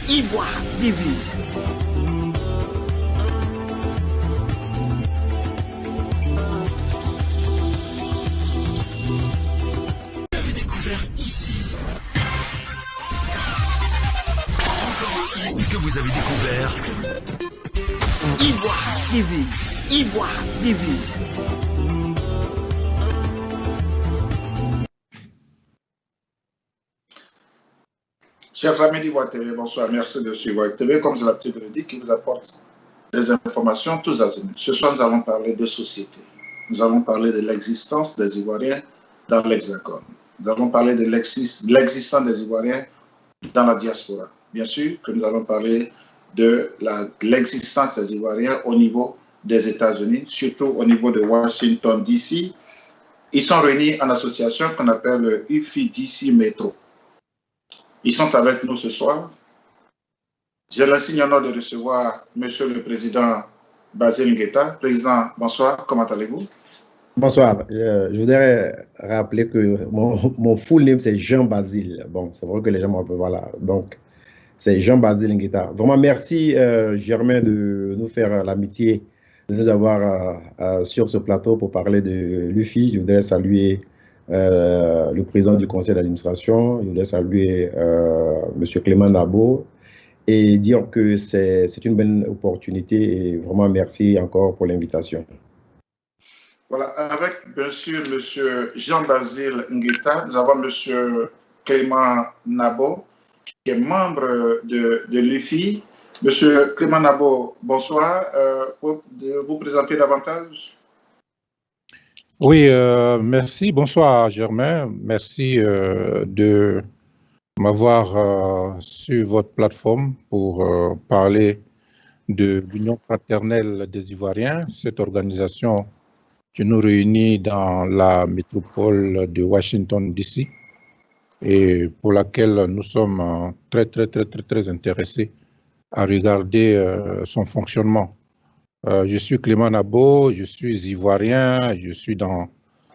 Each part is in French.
Ivoire TV. Que vous avez découvert Ivoire TV. Ivoire TV. Chers amis d'Ivoire TV, bonsoir. Merci de suivre Ivoire TV. Comme j'ai l'habitude de le dire, qui vous apporte des informations tous azimuts. Ce soir, nous allons parler de société. Nous allons parler de l'existence des Ivoiriens dans l'Hexagone. Nous allons parler de l'existence des Ivoiriens dans la diaspora. Bien sûr que nous allons parler de l'existence des Ivoiriens au niveau des États-Unis, surtout au niveau de Washington, D.C. Ils sont réunis en association qu'on appelle le UFI DC Metro. Ils sont avec nous ce soir. J'ai l'insigne honneur de recevoir Monsieur le Président Basile Nguetta. Président, bonsoir, comment allez-vous? Bonsoir. Je voudrais rappeler que mon full name, c'est Jean-Basile. Bon, c'est vrai que les gens m'appellent, voilà. Donc, c'est Jean-Basile Nguetta. Vraiment, merci Germain de nous faire l'amitié de nous avoir sur ce plateau pour parler de l'UFI. Je voudrais saluer le président du conseil d'administration, je voudrais saluer M. Clément Nabo et dire que c'est une bonne opportunité et vraiment merci encore pour l'invitation. Voilà, avec bien sûr M. Jean-Basile Nguetta, nous avons M. Clément Nabo, qui est membre de l'UFI. Monsieur Clément Nabo, bonsoir. Pour vous présenter davantage. Oui, merci. Bonsoir Germain. Merci de m'avoir sur votre plateforme pour parler de l'Union fraternelle des Ivoiriens, cette organisation qui nous réunit dans la métropole de Washington, D.C. et pour laquelle nous sommes très intéressés à regarder son fonctionnement. Je suis Clément Nabo, je suis ivoirien, je suis dans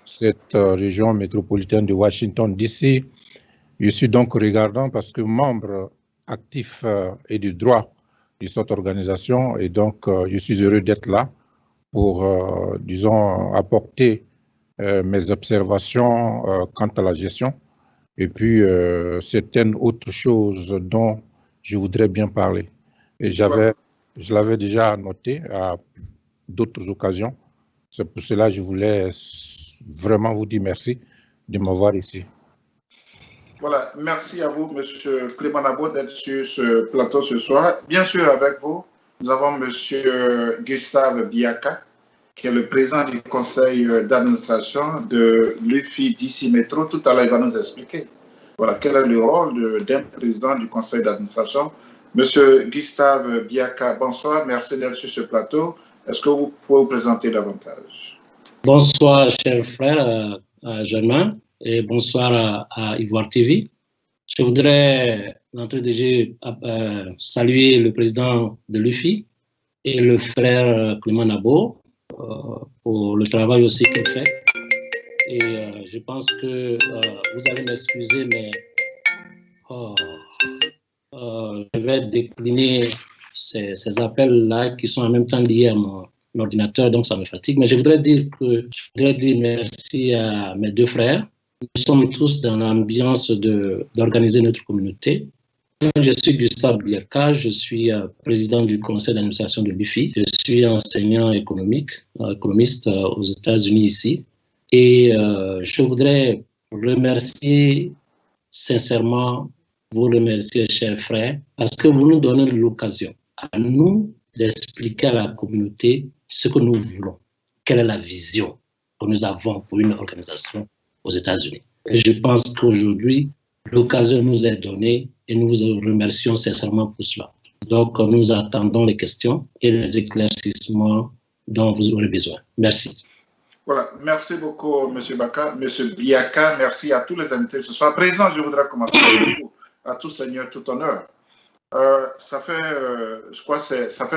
cette région métropolitaine de Washington, D.C. Je suis donc regardant parce que membre actif et de droit de cette organisation et donc je suis heureux d'être là pour, disons, apporter mes observations quant à la gestion et puis certaines autres choses dont je voudrais bien parler. Et je l'avais déjà noté à d'autres occasions. C'est pour cela que je voulais vraiment vous dire merci de m'avoir ici. Voilà, merci à vous, M. Clément Nabo, d'être sur ce plateau ce soir. Bien sûr, avec vous, nous avons M. Gustave Biaka, qui est le président du conseil d'administration de l'UFI DC Metro. Tout à l'heure, il va nous expliquer voilà, quel est le rôle d'un président du conseil d'administration. Monsieur Gustave Biaka, bonsoir, merci d'être sur ce plateau. Est-ce que vous pouvez vous présenter davantage? Bonsoir, cher frère Germain, et bonsoir à Ivoire TV. Je voudrais, d'entrée de jeu, saluer le président de l'UFI et le frère Clément Nabo pour le travail aussi qu'il fait. Et je pense que vous allez m'excuser, mais je vais décliner ces appels-là qui sont en même temps liés à mon ordinateur, donc ça me fatigue. Mais je voudrais dire merci à mes deux frères. Nous sommes tous dans l'ambiance d'organiser notre communauté. Je suis Gustave Biaka, je suis président du conseil d'administration de l'UFI. Je suis enseignant économiste aux États-Unis ici. Et je voudrais remercier sincèrement, vous remercier, chers frères, parce que vous nous donnez l'occasion à nous d'expliquer à la communauté ce que nous voulons, quelle est la vision que nous avons pour une organisation aux États-Unis. Et je pense qu'aujourd'hui, l'occasion nous est donnée et nous vous remercions sincèrement pour cela. Donc, nous attendons les questions et les éclaircissements dont vous aurez besoin. Merci. Voilà, merci beaucoup, M. Biaka. Merci à tous les invités ce soir. Présent, je voudrais commencer avec vous. À tout seigneur, tout honneur. Ça fait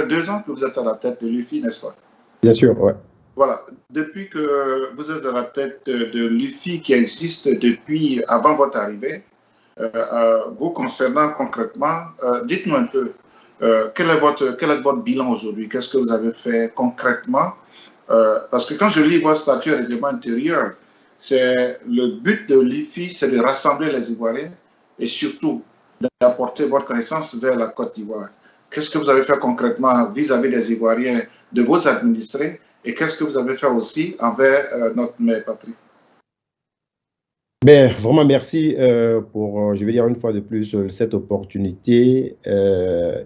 2 ans que vous êtes à la tête de l'UFI, n'est-ce pas? Bien sûr, oui. Voilà, depuis que vous êtes à la tête de l'UFI qui existe depuis avant votre arrivée, Vous concernant concrètement, dites-nous un peu, quel est votre bilan aujourd'hui? Qu'est-ce que vous avez fait concrètement? Parce que quand je lis votre statut et règlement intérieur, le but de l'IFI, c'est de rassembler les Ivoiriens et surtout d'apporter votre connaissance vers la Côte d'Ivoire. Qu'est-ce que vous avez fait concrètement vis-à-vis des Ivoiriens, de vos administrés, et qu'est-ce que vous avez fait aussi envers notre mère patrie? Ben, vraiment merci pour, je vais dire une fois de plus, cette opportunité.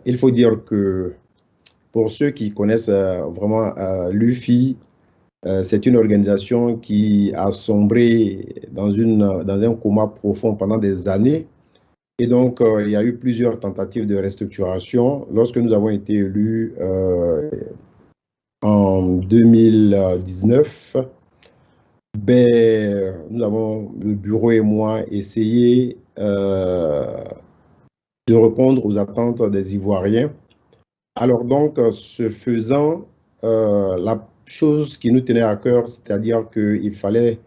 Il faut dire que pour ceux qui connaissent vraiment l'UFI, c'est une organisation qui a sombré dans un coma profond pendant des années. Et donc, il y a eu plusieurs tentatives de restructuration. Lorsque nous avons été élus en 2019, ben, nous avons, le bureau et moi, essayé de répondre aux attentes des Ivoiriens. Alors donc, ce faisant, la chose qui nous tenait à cœur, c'est-à-dire qu'il fallait...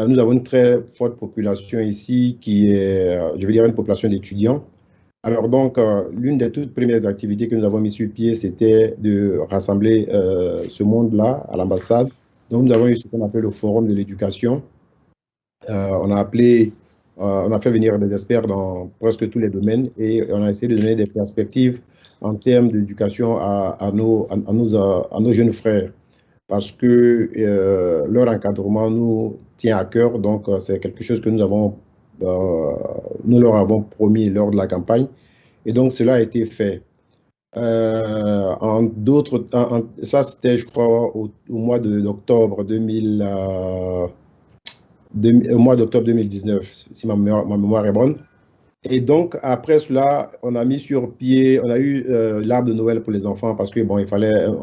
nous avons une très forte population ici qui est, je veux dire, une population d'étudiants. Alors donc, l'une des toutes premières activités que nous avons mis sur pied, c'était de rassembler ce monde-là à l'ambassade. Donc, nous avons eu ce qu'on appelle le forum de l'éducation. On a fait venir des experts dans presque tous les domaines et on a essayé de donner des perspectives en termes d'éducation à nos jeunes frères, parce que leur encadrement nous tient à cœur. Donc, c'est quelque chose que nous leur avons promis lors de la campagne. Et donc, cela a été fait. Ça, c'était, je crois, au mois d'octobre 2019, si ma mémoire est bonne. Et donc, après cela, on a mis sur pied, on a eu l'arbre de Noël pour les enfants parce que, bon,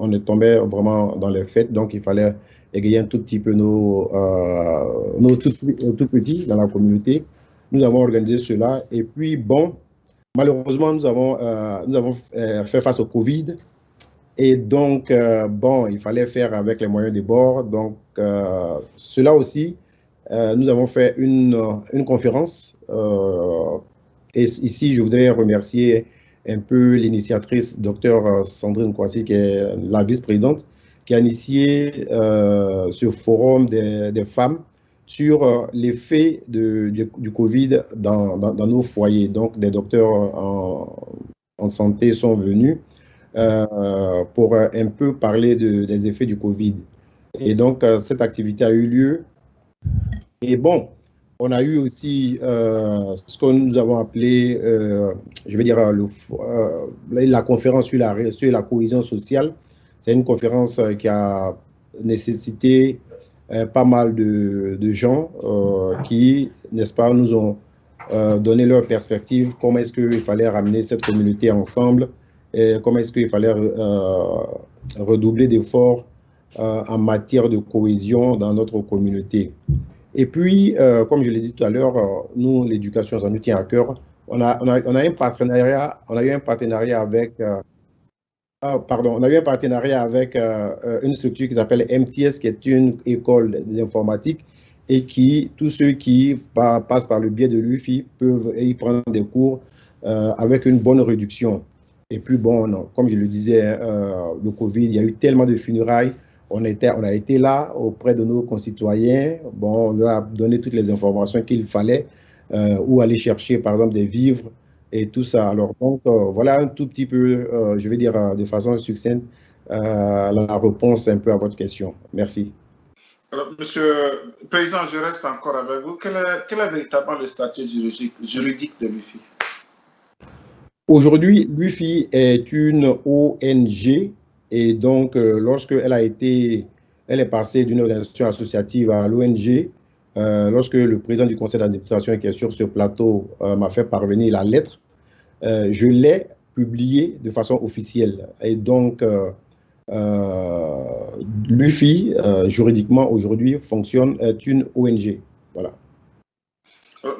on est tombé vraiment dans les fêtes, donc il fallait égayer un tout petit peu nos tout petits dans la communauté. Nous avons organisé cela. Et puis, bon, malheureusement, nous avons fait face au Covid. Et donc, bon, il fallait faire avec les moyens des bords. Donc, cela aussi, nous avons fait une conférence. Et ici, je voudrais remercier un peu l'initiatrice, Dr Sandrine Kouassi, qui est la vice-présidente, qui a initié ce forum des femmes sur l'effet du Covid dans nos foyers. Donc, des docteurs en santé sont venus pour un peu parler des effets du Covid. Et donc, cette activité a eu lieu. Et bon, on a eu aussi ce que nous avons appelé, je vais dire, la conférence sur la cohésion sociale. C'est une conférence qui a nécessité pas mal de gens qui, n'est-ce pas, nous ont donné leur perspective, comment est-ce qu'il fallait ramener cette communauté ensemble, et comment est-ce qu'il fallait redoubler d'efforts en matière de cohésion dans notre communauté. Et puis, comme je l'ai dit tout à l'heure, nous, l'éducation, ça nous tient à cœur. On a eu un partenariat avec, une structure qui s'appelle MTS, qui est une école d'informatique, et tous ceux qui passent par le biais de l'UFI peuvent y prendre des cours avec une bonne réduction. Et puis, bon, comme je le disais, le Covid, il y a eu tellement de funérailles. On a été là auprès de nos concitoyens. Bon, on a donné toutes les informations qu'il fallait, ou aller chercher, par exemple, des vivres et tout ça. Alors, donc, voilà un tout petit peu, je vais dire de façon succincte, la réponse un peu à votre question. Merci. Alors, Monsieur le Président, je reste encore avec vous. Quel est véritablement le statut juridique de l'UFI? Aujourd'hui, l'UFI est une ONG. Et donc, lorsqu'elle est passée d'une organisation associative à l'ONG, lorsque le président du conseil d'administration qui est sur ce plateau m'a fait parvenir la lettre, je l'ai publiée de façon officielle. Et donc, l'UFI, juridiquement, aujourd'hui, est une ONG. Voilà.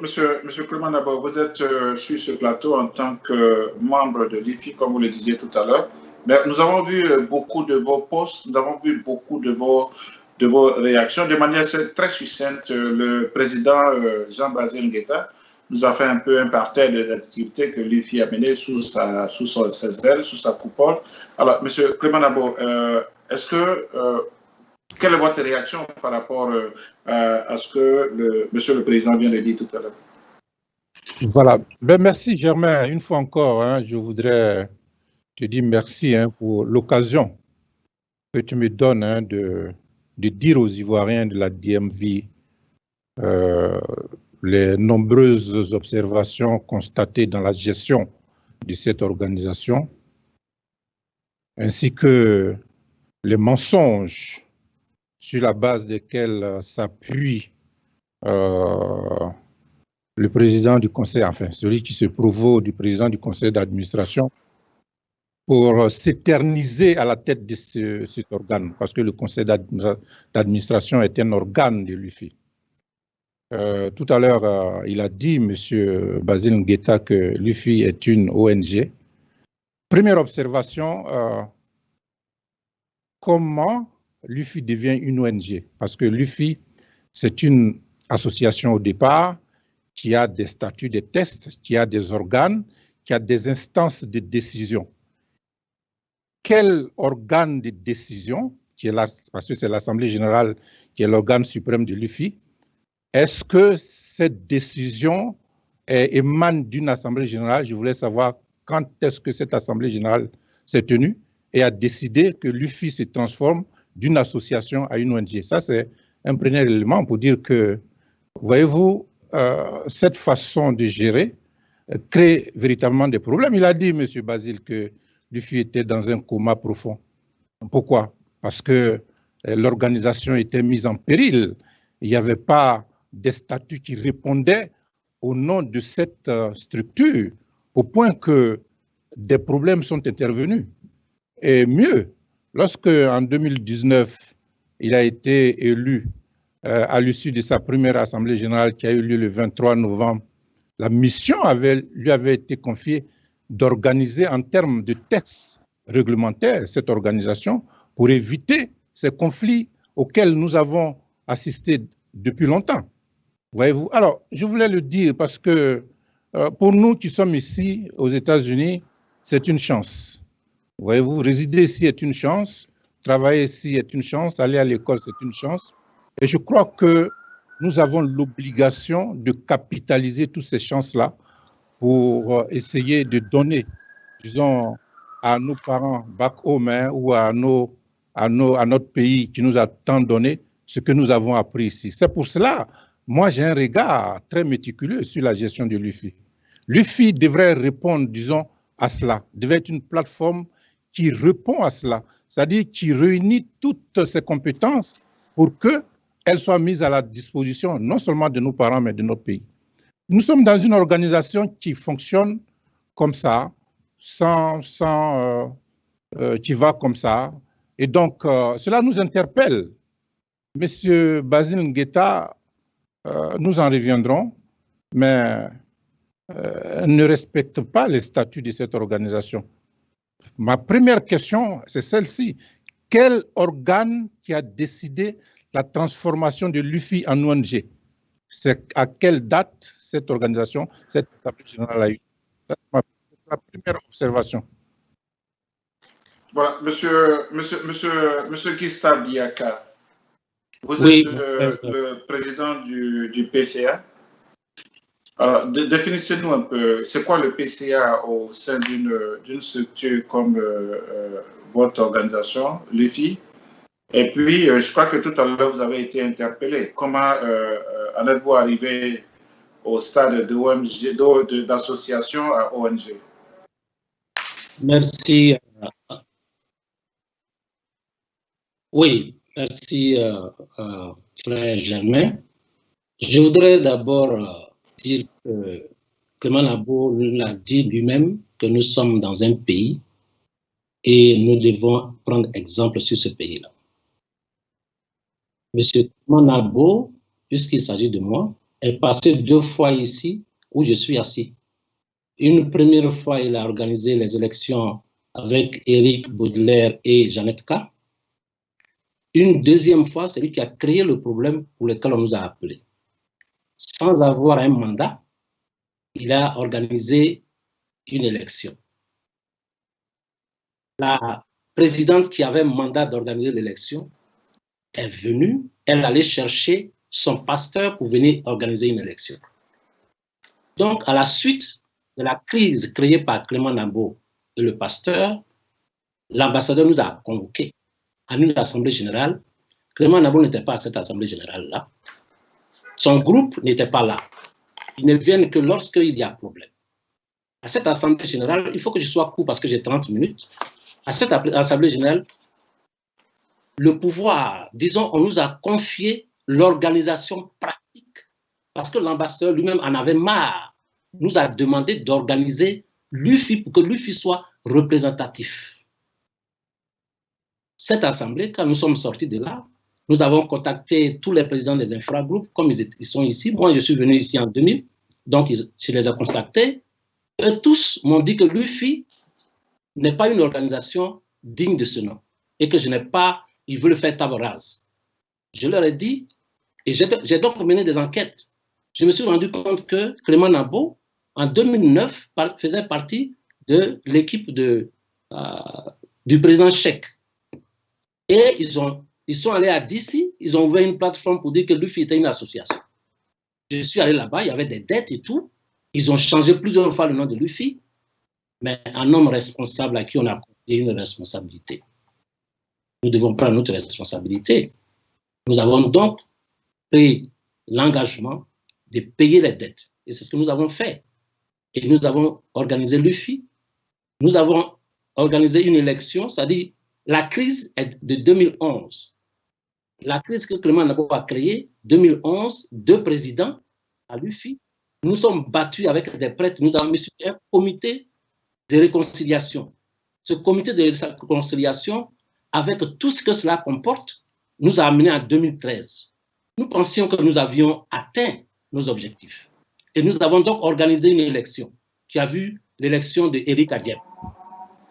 Monsieur Clément Nabo, vous êtes sur ce plateau en tant que membre de l'UFI, comme vous le disiez tout à l'heure. Mais nous avons vu beaucoup de vos posts, nous avons vu beaucoup de vos réactions. De manière très succincte, le président Jean Basile Nguetta nous a fait un peu un parterre de l'activité que l'UFI a menée sous ses ailes, sous sa coupole. Alors, M. Clément Nabo, quelle est votre réaction par rapport à ce que Monsieur le Président vient de dire tout à l'heure? Voilà. Ben, merci Germain. Une fois encore, hein, je voudrais te dire merci pour l'occasion que tu me donnes de dire aux Ivoiriens de la DMV les nombreuses observations constatées dans la gestion de cette organisation, ainsi que les mensonges sur la base desquels s'appuie le président du conseil, enfin celui qui se provaut du président du conseil d'administration, pour s'éterniser à la tête de cet organe, parce que le conseil d'administration est un organe de l'UFI. Tout à l'heure, il a dit, M. Basile Ngueta, que l'UFI est une ONG. Première observation, comment l'UFI devient une ONG? Parce que l'UFI, c'est une association au départ qui a des statuts, des tests, qui a des organes, qui a des instances de décision. Quel organe de décision, qui est là, parce que c'est l'Assemblée générale qui est l'organe suprême de l'UFI, est-ce que cette décision émane d'une Assemblée générale? Je voulais savoir quand est-ce que cette Assemblée générale s'est tenue et a décidé que l'UFI se transforme d'une association à une ONG. Ça, c'est un premier élément pour dire que, voyez-vous, cette façon de gérer crée véritablement des problèmes. Il a dit, M. Basile, que l'UFI était dans un coma profond. Pourquoi? Parce que l'organisation était mise en péril. Il n'y avait pas des statuts qui répondaient au nom de cette structure, au point que des problèmes sont intervenus. Et mieux, lorsque en 2019, il a été élu à l'issue de sa première assemblée générale qui a eu lieu le 23 novembre, la mission lui avait été confiée d'organiser en termes de textes réglementaires cette organisation pour éviter ces conflits auxquels nous avons assisté depuis longtemps. Voyez-vous? Alors, je voulais le dire parce que pour nous qui sommes ici aux États-Unis, c'est une chance. Voyez-vous, résider ici est une chance, travailler ici est une chance, aller à l'école c'est une chance. Et je crois que nous avons l'obligation de capitaliser toutes ces chances-là pour essayer de donner, disons, à nos parents back home ou à notre pays qui nous a tant donné ce que nous avons appris ici. C'est pour cela, moi j'ai un regard très méticuleux sur la gestion de l'UFI. L'UFI devrait répondre, disons, à cela, devrait être une plateforme qui répond à cela, c'est-à-dire qui réunit toutes ces compétences pour qu'elles soient mises à la disposition non seulement de nos parents, mais de notre pays. Nous sommes dans une organisation qui fonctionne comme ça, qui va comme ça. Et donc, cela nous interpelle. Monsieur Basile Ngueta, nous en reviendrons, mais ne respecte pas les statuts de cette organisation. Ma première question, c'est celle-ci. Quel organe qui a décidé la transformation de l'UFI en ONG? C'est à quelle date cette organisation, cette Assemblée générale a eu? C'est la première observation. Voilà, monsieur Gustave Diaka, vous êtes le président du PCA. Alors, définissez-nous un peu, c'est quoi le PCA au sein d'une structure comme votre organisation, l'UFI? Et puis, je crois que tout à l'heure, vous avez été interpellé. Comment en êtes-vous arrivé au stade d'association à ONG? Merci. Oui, merci, frère Germain. Je voudrais d'abord dire que Clément Nabo l'a dit lui-même, que nous sommes dans un pays et nous devons prendre exemple sur ce pays-là. Monsieur Clément Nabo, puisqu'il s'agit de moi, est passé 2 fois ici où je suis assis. Une première fois, il a organisé les élections avec Éric Baudelaire et Jeannette K. Une deuxième fois, c'est lui qui a créé le problème pour lequel on nous a appelés. Sans avoir un mandat, il a organisé une élection. La présidente qui avait mandat d'organiser l'élection est venue, elle allait chercher son pasteur pour venir organiser une élection. Donc, à la suite de la crise créée par Clément Nabo et le pasteur, l'ambassadeur nous a convoqués à une assemblée générale. Clément Nabo n'était pas à cette assemblée générale-là. Son groupe n'était pas là. Ils ne viennent que lorsqu'il y a problème. À cette assemblée générale, il faut que je sois court parce que j'ai 30 minutes. À cette assemblée générale, le pouvoir, disons, on nous a confié l'organisation pratique parce que l'ambassadeur lui-même en avait marre, nous a demandé d'organiser l'UFI pour que l'UFI soit représentatif. Cette assemblée, quand nous sommes sortis de là, nous avons contacté tous les présidents des infragroupes, comme ils sont ici. Moi, je suis venu ici en 2000, donc je les ai contactés. Et tous m'ont dit que l'UFI n'est pas une organisation digne de ce nom et que je n'ai pas, ils veulent faire table rase. Je leur ai dit, et j'ai donc mené des enquêtes. Je me suis rendu compte que Clément Nabo, en 2009, faisait partie de l'équipe du président Cheikh. Et ils sont allés à DC, ils ont ouvert une plateforme pour dire que l'UFI était une association. Je suis allé là-bas, il y avait des dettes et tout. Ils ont changé plusieurs fois le nom de l'UFI, mais un homme responsable à qui on a confié une responsabilité. Nous devons prendre notre responsabilité. Nous avons donc pris l'engagement de payer les dettes. Et c'est ce que nous avons fait. Et nous avons organisé l'UFI. Nous avons organisé une élection, c'est-à-dire la crise est de 2011. La crise que Clément Nabo a créée, 2011, 2 présidents à l'UFI. Nous sommes battus avec des prêtres. Nous avons mis sur un comité de réconciliation. Ce comité de réconciliation, avec tout ce que cela comporte, nous a amenés en 2013. Nous pensions que nous avions atteint nos objectifs. Et nous avons donc organisé une élection qui a vu l'élection d'Éric Adjeb.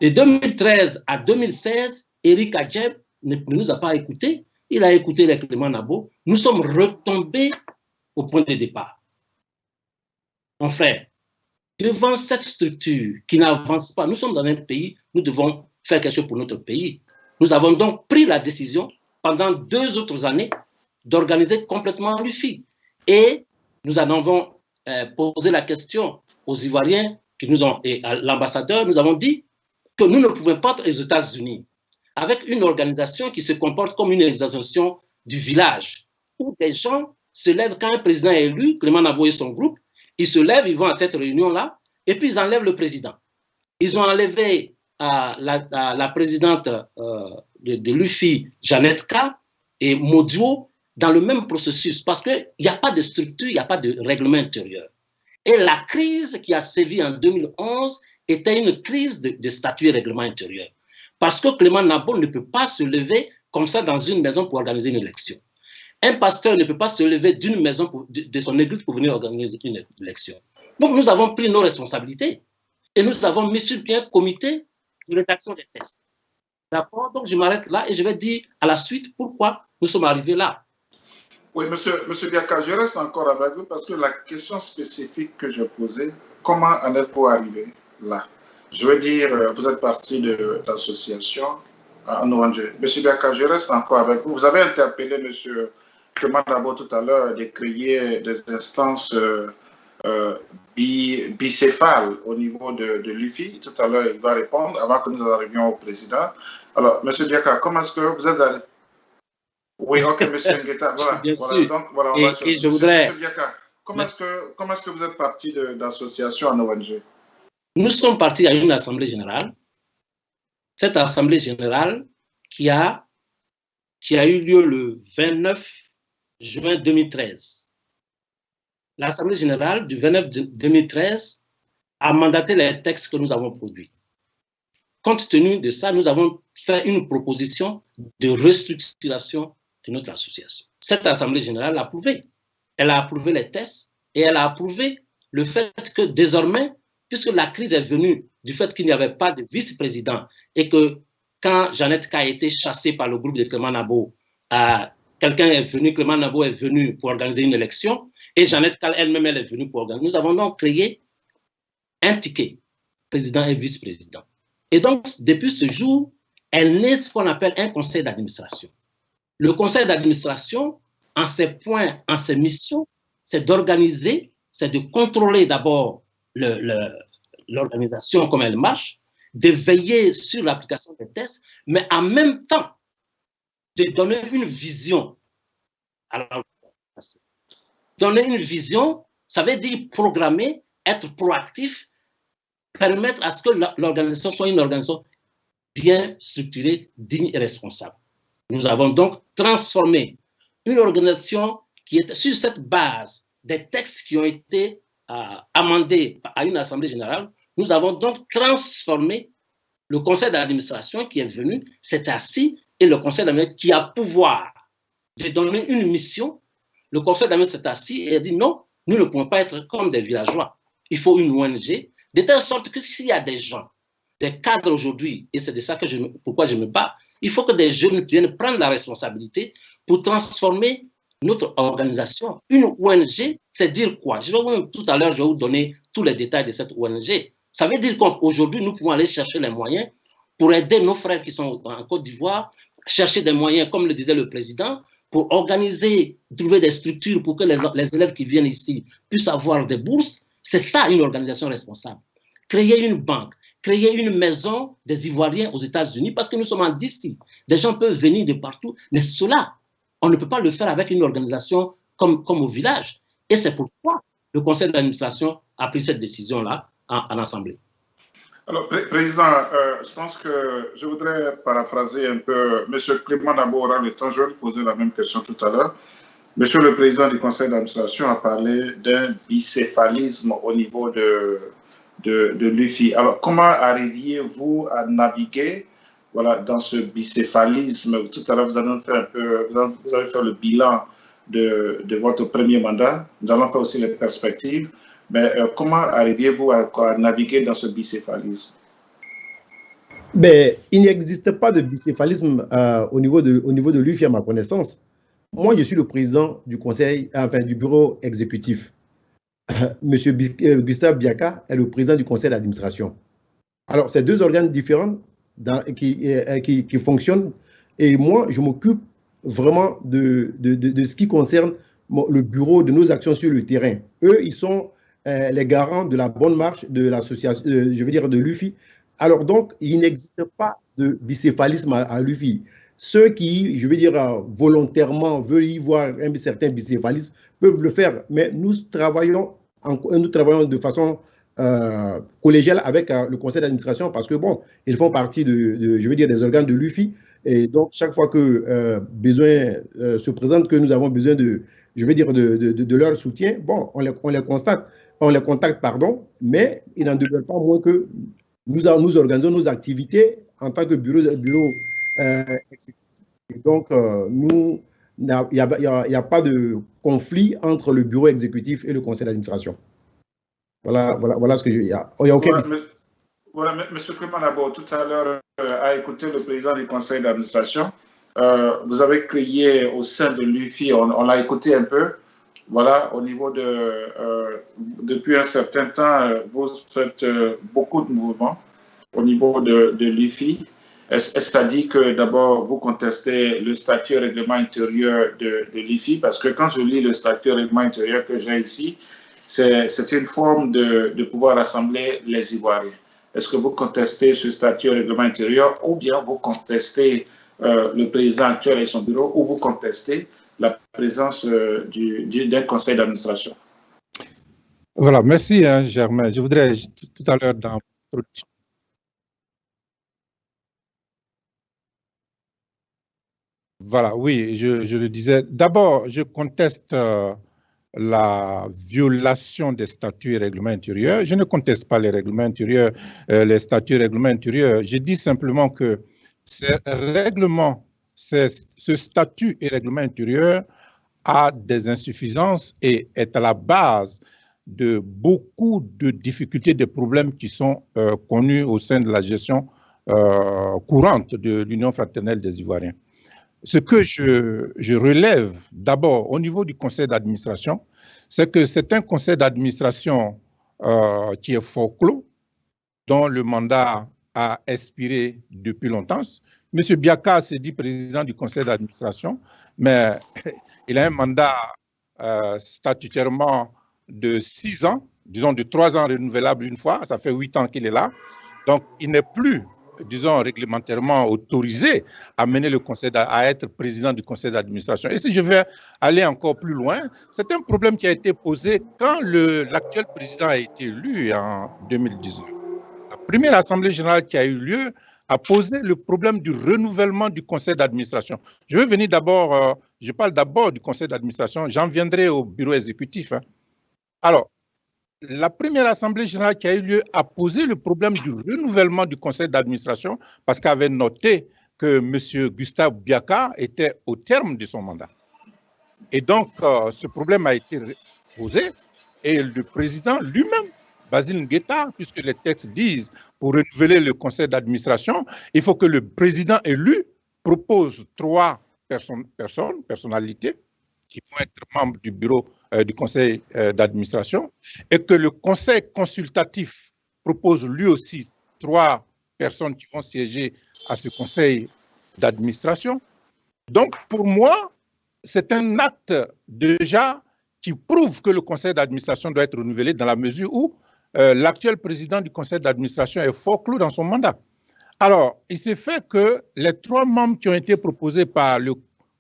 De 2013 à 2016, Éric Adjeb ne nous a pas écoutés. Il a écouté les Clément Nabo. Nous sommes retombés au point de départ. Mon frère, devant cette structure qui n'avance pas, nous sommes dans un pays, nous devons faire quelque chose pour notre pays. Nous avons donc pris la décision, pendant 2 autres années, d'organiser complètement l'UFI. Et nous en avons posé la question aux Ivoiriens et à l'ambassadeur. Nous avons dit que nous ne pouvons pas être aux États-Unis avec une organisation qui se comporte comme une organisation du village, où des gens se lèvent quand un président est élu, Clément Nabo et son groupe, ils se lèvent, ils vont à cette réunion-là, et puis ils enlèvent le président. Ils ont enlevé la présidente de l'UFI, Jeannette K, et Modio, dans le même processus, parce qu'il n'y a pas de structure, il n'y a pas de règlement intérieur. Et la crise qui a sévi en 2011 était une crise de statut et règlement intérieur. Parce que Clément Nabo ne peut pas se lever comme ça dans une maison pour organiser une élection. Un pasteur ne peut pas se lever d'une maison, de son église pour venir organiser une élection. Donc nous avons pris nos responsabilités et nous avons mis sur pied un comité de rédaction des tests. D'accord? Donc je m'arrête là et je vais dire à la suite pourquoi nous sommes arrivés là. Oui, monsieur Biaka, je reste encore avec vous parce que la question spécifique que je posais, comment en êtes-vous arrivé là? Je veux dire, vous êtes parti de l'association en ONG. Monsieur Biaka, je reste encore avec vous. Vous avez interpellé monsieur Clément Nabo tout à l'heure de créer des instances bicéphales au niveau de l'UFI. Tout à l'heure, il va répondre avant que nous arrivions au président. Alors, monsieur Biaka, comment est-ce que vous êtes allé? Oui, ok, monsieur Ngueta, voilà. Bien voilà, sûr. donc, voilà, Et je voudrais... Monsieur Biaka, comment est-ce que vous êtes parti d'association en ONG? Nous sommes partis à une assemblée générale. Cette assemblée générale qui a eu lieu le 29 juin 2013. L'assemblée générale du 29 2013 a mandaté les textes que nous avons produits. Compte tenu de ça, nous avons fait une proposition de restructuration de notre association. Cette assemblée générale l'a approuvé. Elle a approuvé les tests et elle a approuvé le fait que désormais, puisque la crise est venue du fait qu'il n'y avait pas de vice-président et que quand Jeannette K a été chassée par le groupe de Clément Nabo, quelqu'un est venu, Clément Nabo est venu pour organiser une élection et Jeannette K elle-même elle est venue pour organiser. Nous avons donc créé un ticket, président et vice-président. Et donc, depuis ce jour, elle naît ce qu'on appelle un conseil d'administration. Le conseil d'administration, en ses points, en ses missions, c'est d'organiser, c'est de contrôler d'abord l'organisation, comment elle marche, de veiller sur l'application des tests, mais en même temps, de donner une vision à l'organisation. Donner une vision, ça veut dire programmer, être proactif, permettre à ce que l'organisation soit une organisation bien structurée, digne et responsable. Nous avons donc transformé une organisation qui était sur cette base des textes qui ont été amendés à une assemblée générale. Nous avons donc transformé le conseil d'administration qui est venu, s'est assis, et le conseil d'administration qui a pouvoir de donner une mission. Le conseil d'administration s'est assis et a dit non, nous ne pouvons pas être comme des villageois. Il faut une ONG, de telle sorte que s'il y a des gens, des cadres aujourd'hui, et c'est de ça que pourquoi je me bats, il faut que des jeunes viennent prendre la responsabilité pour transformer notre organisation. Une ONG, c'est dire quoi? Tout à l'heure, je vais vous donner tous les détails de cette ONG. Ça veut dire qu'aujourd'hui, nous pouvons aller chercher les moyens pour aider nos frères qui sont en Côte d'Ivoire, chercher des moyens, comme le disait le président, pour organiser, trouver des structures pour que les élèves qui viennent ici puissent avoir des bourses. C'est ça une organisation responsable. Créer une banque, créer une maison des Ivoiriens aux États-Unis, parce que nous sommes en DC. Des gens peuvent venir de partout, mais cela, on ne peut pas le faire avec une organisation comme au village. Et c'est pourquoi le conseil d'administration a pris cette décision-là en Assemblée. Alors, Président, je pense que je voudrais paraphraser un peu. Monsieur Clément Dabo aura le temps, je vais lui poser la même question tout à l'heure. Monsieur le Président du conseil d'administration a parlé d'un bicéphalisme au niveau de l'UFI. Alors, comment arriviez-vous à naviguer dans ce bicéphalisme? Tout à l'heure, vous avez fait le bilan de votre premier mandat. Nous allons faire aussi les perspectives. Mais comment arriviez-vous à naviguer dans ce bicéphalisme? Ben, il n'existe pas de bicéphalisme au niveau de l'UFI à ma connaissance. Moi, je suis le président du conseil, du bureau exécutif. Monsieur Gustave Biaka est le président du conseil d'administration. Alors, c'est deux organes différents qui fonctionnent. Et moi, je m'occupe vraiment de ce qui concerne le bureau, de nos actions sur le terrain. Eux, ils sont les garants de la bonne marche de l'association, je veux dire de l'UFI. Alors donc, il n'existe pas de bicéphalisme à l'UFI. Ceux qui, je veux dire, volontairement veulent y voir un certain bicéphalisme peuvent le faire, mais nous travaillons de façon collégiale avec le conseil d'administration parce que, bon, ils font partie je veux dire, des organes de l'UFI. Et donc, chaque fois que besoin se présente, que nous avons besoin je veux dire, de leur soutien, bon, on les contacte, pardon, mais il n'en demeure pas moins que nous organisons nos activités en tant que bureau exécutif. Et donc, il n'y a pas de conflit entre le bureau exécutif et le conseil d'administration. Voilà ce que il n'y a aucun... Voilà, M. Clément Dabo, tout à l'heure, a écouté le président du conseil d'administration. Vous avez créé au sein de l'UFI, on l'a écouté un peu, voilà, au niveau depuis un certain temps, vous faites beaucoup de mouvements au niveau de l'UFI. Est-ce à dire que d'abord, vous contestez le statut règlement intérieur de l'UFI? Parce que quand je lis le statut règlement intérieur que j'ai ici, c'est une forme de pouvoir rassembler les Ivoiriens. Est-ce que vous contestez ce statut règlement intérieur ou bien vous contestez le président actuel et son bureau ou vous contestez la présence d'un conseil d'administration? Voilà, merci Germain. Je voudrais tout à l'heure dans voilà, oui, je le disais. D'abord, je conteste la violation des statuts et règlements intérieurs. Je ne conteste pas les règlements intérieurs, les statuts et règlements intérieurs. Je dis simplement que ce statut et règlement intérieur a des insuffisances et est à la base de beaucoup de difficultés, de problèmes qui sont connus au sein de la gestion courante de l'Union fraternelle des Ivoiriens. Ce que je relève d'abord au niveau du conseil d'administration, c'est que c'est un conseil d'administration qui est fort clos, dont le mandat a expiré depuis longtemps. M. Biaka se dit président du conseil d'administration, mais il a un mandat statutairement de 6 ans, disons de 3 ans renouvelable une fois, ça fait 8 ans qu'il est là. Donc, il n'est plus, disons, réglementairement autorisé à mener le conseil, à être président du conseil d'administration. Et si je vais aller encore plus loin, c'est un problème qui a été posé quand l'actuel président a été élu en 2019. La première assemblée générale qui a eu lieu a posé le problème du renouvellement du conseil d'administration. Je vais venir d'abord, je parle d'abord du conseil d'administration, j'en viendrai au bureau exécutif. Alors, la première assemblée générale qui a eu lieu a posé le problème du renouvellement du conseil d'administration parce qu'elle avait noté que M. Gustave Biaka était au terme de son mandat. Et donc, ce problème a été posé et le président lui-même, Basile Ngueta, puisque les textes disent pour renouveler le conseil d'administration, il faut que le président élu propose 3 personnalités qui vont être membres du bureau du conseil d'administration et que le conseil consultatif propose lui aussi 3 personnes qui vont siéger à ce conseil d'administration. Donc, pour moi, c'est un acte déjà qui prouve que le conseil d'administration doit être renouvelé dans la mesure où l'actuel président du conseil d'administration est fort clos dans son mandat. Alors, il s'est fait que les 3 membres qui ont été proposés par le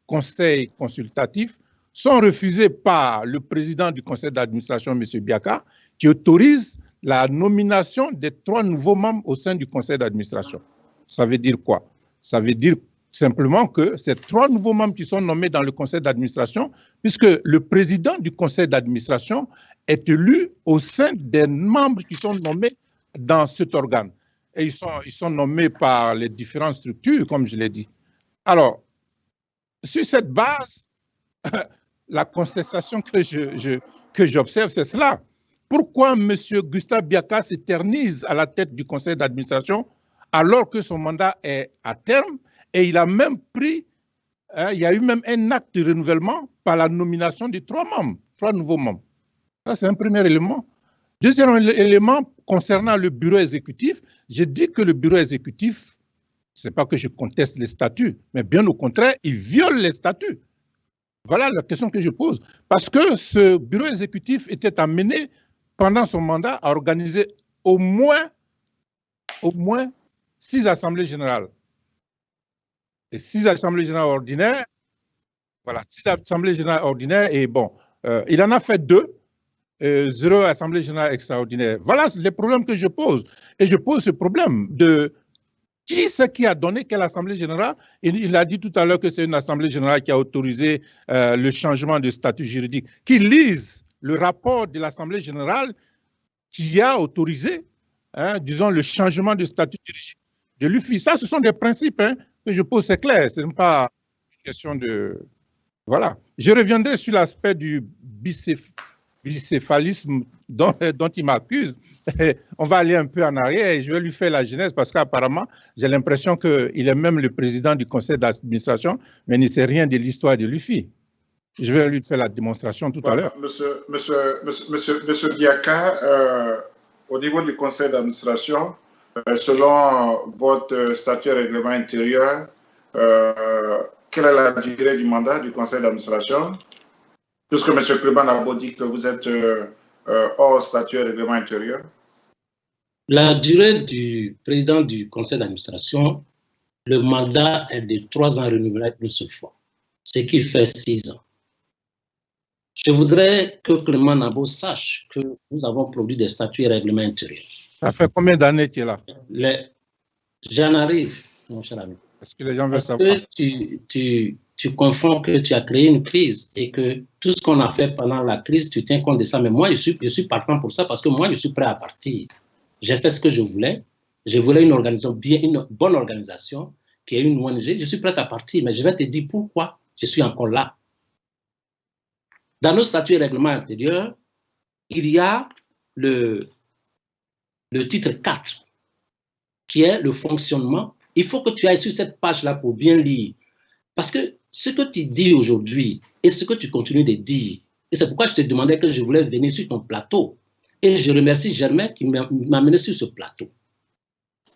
conseil consultatif sont refusés par le président du conseil d'administration, M. Biaka, qui autorise la nomination des 3 nouveaux membres au sein du conseil d'administration. Ça veut dire quoi? Ça veut dire simplement que ces 3 nouveaux membres qui sont nommés dans le conseil d'administration, puisque le président du conseil d'administration est élu au sein des membres qui sont nommés dans cet organe. Et ils sont nommés par les différentes structures, comme je l'ai dit. Alors, sur cette base, la contestation que j'observe, c'est cela. Pourquoi M. Gustave Biaka s'éternise à la tête du conseil d'administration alors que son mandat est à terme et il a même pris, il y a eu même un acte de renouvellement par la nomination de 3 membres, 3 nouveaux membres. Ça, c'est un premier élément. Deuxième élément, concernant le bureau exécutif, j'ai dit que le bureau exécutif, ce n'est pas que je conteste les statuts, mais bien au contraire, il viole les statuts. Voilà la question que je pose. Parce que ce bureau exécutif était amené, pendant son mandat, à organiser au moins 6 assemblées générales. Et 6 assemblées générales ordinaires, voilà, 6 assemblées générales ordinaires, et bon, il en a fait 2, 0 assemblée générale extraordinaire. Voilà les problèmes que je pose. Et je pose ce problème de qui c'est qui a donné quelle assemblée générale. Il a dit tout à l'heure que c'est une assemblée générale qui a autorisé le changement de statut juridique. Qui lise le rapport de l'assemblée générale qui a autorisé, disons, le changement de statut juridique de l'UFI. Ça, ce sont des principes que je pose, c'est clair. Ce n'est pas une question de... Voilà. Je reviendrai sur l'aspect du bicéphalisme dont il m'accuse. On va aller un peu en arrière et je vais lui faire la genèse parce qu'apparemment, j'ai l'impression qu'il est même le président du conseil d'administration, mais il ne sait rien de l'histoire de l'UFI. Je vais lui faire la démonstration tout à l'heure. Monsieur Biaka, au niveau du conseil d'administration, selon votre statut et règlement intérieur, quelle est la durée du mandat du conseil d'administration? Puisque M. Kleban a beau dit que vous êtes hors statut et règlement intérieur. La durée du président du conseil d'administration, le mandat est de 3 ans renouvelable une seule fois, ce qui fait 6 ans. Je voudrais que Clément Nabo sache que nous avons produit des statuts et règlements intérieurs. Ça fait combien d'années tu es là? J'en arrive, mon cher ami. Est-ce que les gens veulent savoir? Parce que tu confonds que tu as créé une crise et que tout ce qu'on a fait pendant la crise, tu tiens compte de ça. Mais moi, je suis partant pour ça parce que moi, je suis prêt à partir. J'ai fait ce que je voulais. Je voulais une organisation, une bonne organisation qui est une ONG. Je suis prêt à partir, mais je vais te dire pourquoi je suis encore là. Dans nos statuts et règlements intérieurs, il y a le titre 4 qui est le fonctionnement. Il faut que tu ailles sur cette page-là pour bien lire. Parce que ce que tu dis aujourd'hui et ce que tu continues de dire, et c'est pourquoi je te demandais que je voulais venir sur ton plateau, Et je remercie Germain qui m'a amené sur ce plateau.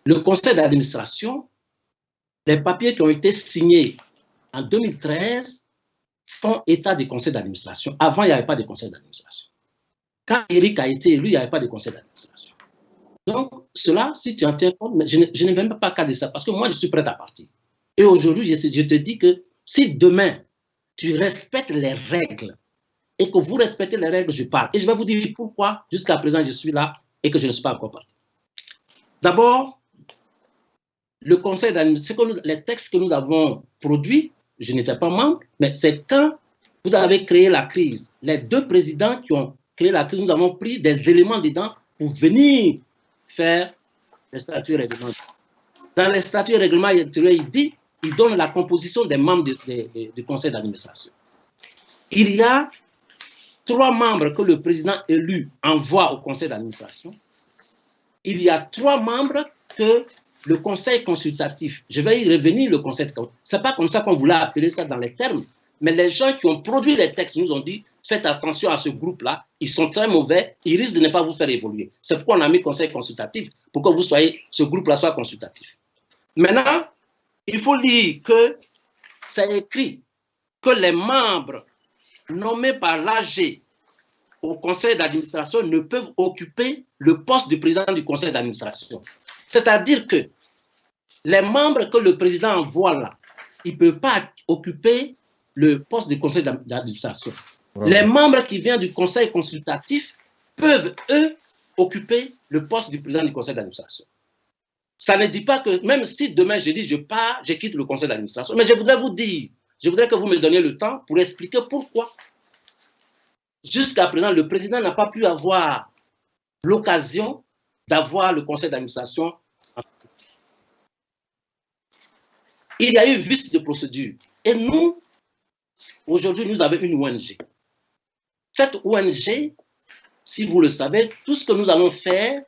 Le conseil d'administration, les papiers qui ont été signés en 2013 font état des conseils d'administration. Avant, il n'y avait pas de conseil d'administration. Quand Eric a été élu, il n'y avait pas de conseil d'administration. Donc, cela, si tu en tiens compte, mais je ne vais même pas cadrer ça parce que moi, je suis prêt à partir. Et aujourd'hui, je te dis que si demain, tu respectes les règles et que vous respectez les règles, je parle. Et je vais vous dire pourquoi, jusqu'à présent, je suis là et que je ne suis pas encore parti. D'abord, le conseil d'administration, les textes que nous avons produits, je n'étais pas membre, mais c'est quand vous avez créé la crise. Les deux présidents qui ont créé la crise, nous avons pris des éléments dedans pour venir faire les statuts réglementaires. Dans les statuts réglementaires, il donne la composition des membres du conseil d'administration. Il y a 3 membres que le président élu envoie au conseil d'administration. Il y a 3 membres que le conseil consultatif, je vais y revenir, le conseil consultatif, ce n'est pas comme ça qu'on voulait appeler ça dans les termes, mais les gens qui ont produit les textes nous ont dit, faites attention à ce groupe-là, ils sont très mauvais, ils risquent de ne pas vous faire évoluer. C'est pourquoi on a mis conseil consultatif, pour que ce groupe-là soit consultatif. Maintenant, il faut lire que c'est écrit que les membres nommés par l'AG au conseil d'administration ne peuvent occuper le poste du président du conseil d'administration. C'est-à-dire que les membres que le président envoie là, ils ne peuvent pas occuper le poste du conseil d'administration. Ouais. Les membres qui viennent du conseil consultatif peuvent, eux, occuper le poste du président du conseil d'administration. Ça ne dit pas que, même si demain je dis je pars, je quitte le conseil d'administration, mais je voudrais vous dire, je voudrais que vous me donniez le temps pour expliquer pourquoi. Jusqu'à présent, le président n'a pas pu avoir l'occasion d'avoir le conseil d'administration. Il y a eu vice de procédure. Et nous, aujourd'hui, nous avons une ONG. Cette ONG, si vous le savez, tout ce que nous allons faire,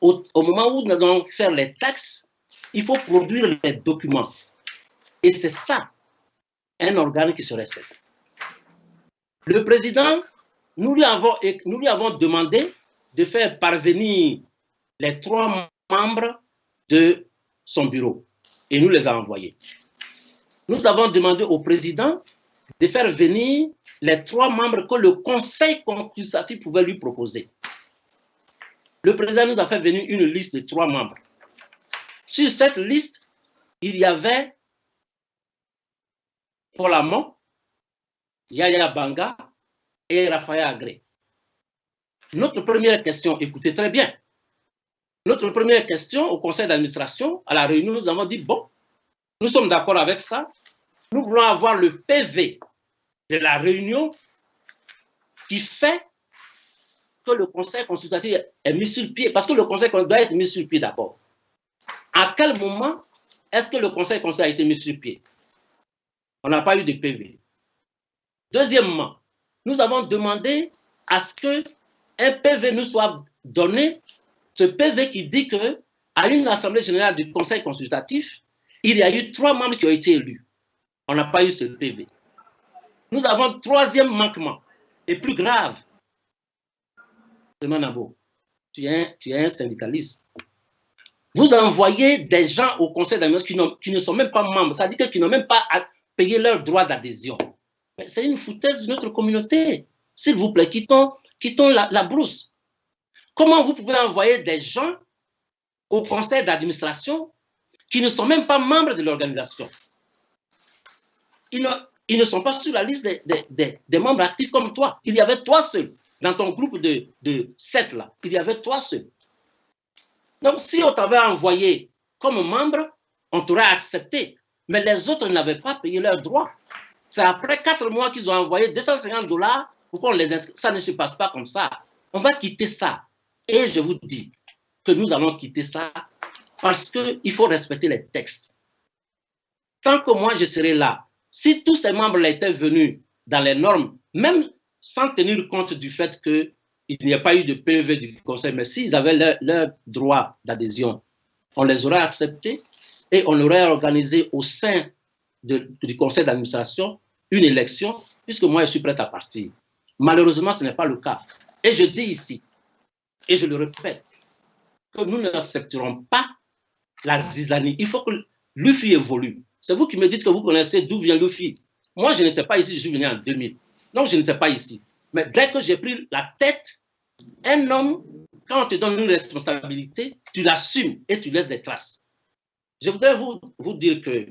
au moment où nous allons faire les taxes, il faut produire les documents. Et c'est ça, un organe qui se respecte. Le président, nous lui avons demandé de faire parvenir les 3 membres de son bureau. Et nous les avons envoyés. Nous avons demandé au président de faire venir les 3 membres que le conseil consultatif pouvait lui proposer. Le président nous a fait venir une liste de 3 membres. Sur cette liste, il y avait Paul Amon, Yaya Banga et Raphaël Agré. Notre première question, écoutez très bien, notre première question au conseil d'administration, à la réunion, nous avons dit, bon, nous sommes d'accord avec ça, nous voulons avoir le PV de la réunion qui fait que le conseil consultatif est mis sur pied, parce que le conseil doit être mis sur pied d'abord. À quel moment est-ce que le conseil consultatif a été mis sur pied? On n'a pas eu de PV. Deuxièmement, nous avons demandé à ce qu'un PV nous soit donné, ce PV qui dit qu'à une assemblée générale du conseil consultatif, il y a eu 3 membres qui ont été élus. On n'a pas eu ce PV. Nous avons 3e manquement, et plus grave. Manabo, tu es un syndicaliste. Vous envoyez des gens au conseil d'administration qui ne sont même pas membres, c'est-à-dire qu'ils n'ont même pas à payer leur droit d'adhésion. C'est une foutaise de notre communauté. S'il vous plaît, quittons la brousse. Comment vous pouvez envoyer des gens au conseil d'administration qui ne sont même pas membres de l'organisation? Ils ne sont pas sur la liste des membres actifs comme toi. Il y avait toi seul. Dans ton groupe de 7 là, il y avait toi seul. Donc, si on t'avait envoyé comme membre, on t'aurait accepté. Mais les autres n'avaient pas payé leurs droits. C'est après 4 mois qu'ils ont envoyé $250 pour qu'on les inscrive. Ça ne se passe pas comme ça. On va quitter ça. Et je vous dis que nous allons quitter ça parce qu'il faut respecter les textes. Tant que moi, je serai là, si tous ces membres étaient venus dans les normes, même sans tenir compte du fait qu'il n'y a pas eu de PV du conseil, mais s'ils avaient leur droit d'adhésion, on les aurait acceptés et on aurait organisé au sein du conseil d'administration une élection, puisque moi je suis prêt à partir. Malheureusement, ce n'est pas le cas. Et je dis ici et je le répète, que nous n'accepterons pas la zizanie. Il faut que l'UFI évolue. C'est vous qui me dites que vous connaissez d'où vient l'UFI. Moi, je n'étais pas ici, je suis venu en 2000. Donc, je n'étais pas ici. Mais dès que j'ai pris la tête, un homme, quand on te donne une responsabilité, tu l'assumes et tu laisses des traces. Je voudrais vous dire que,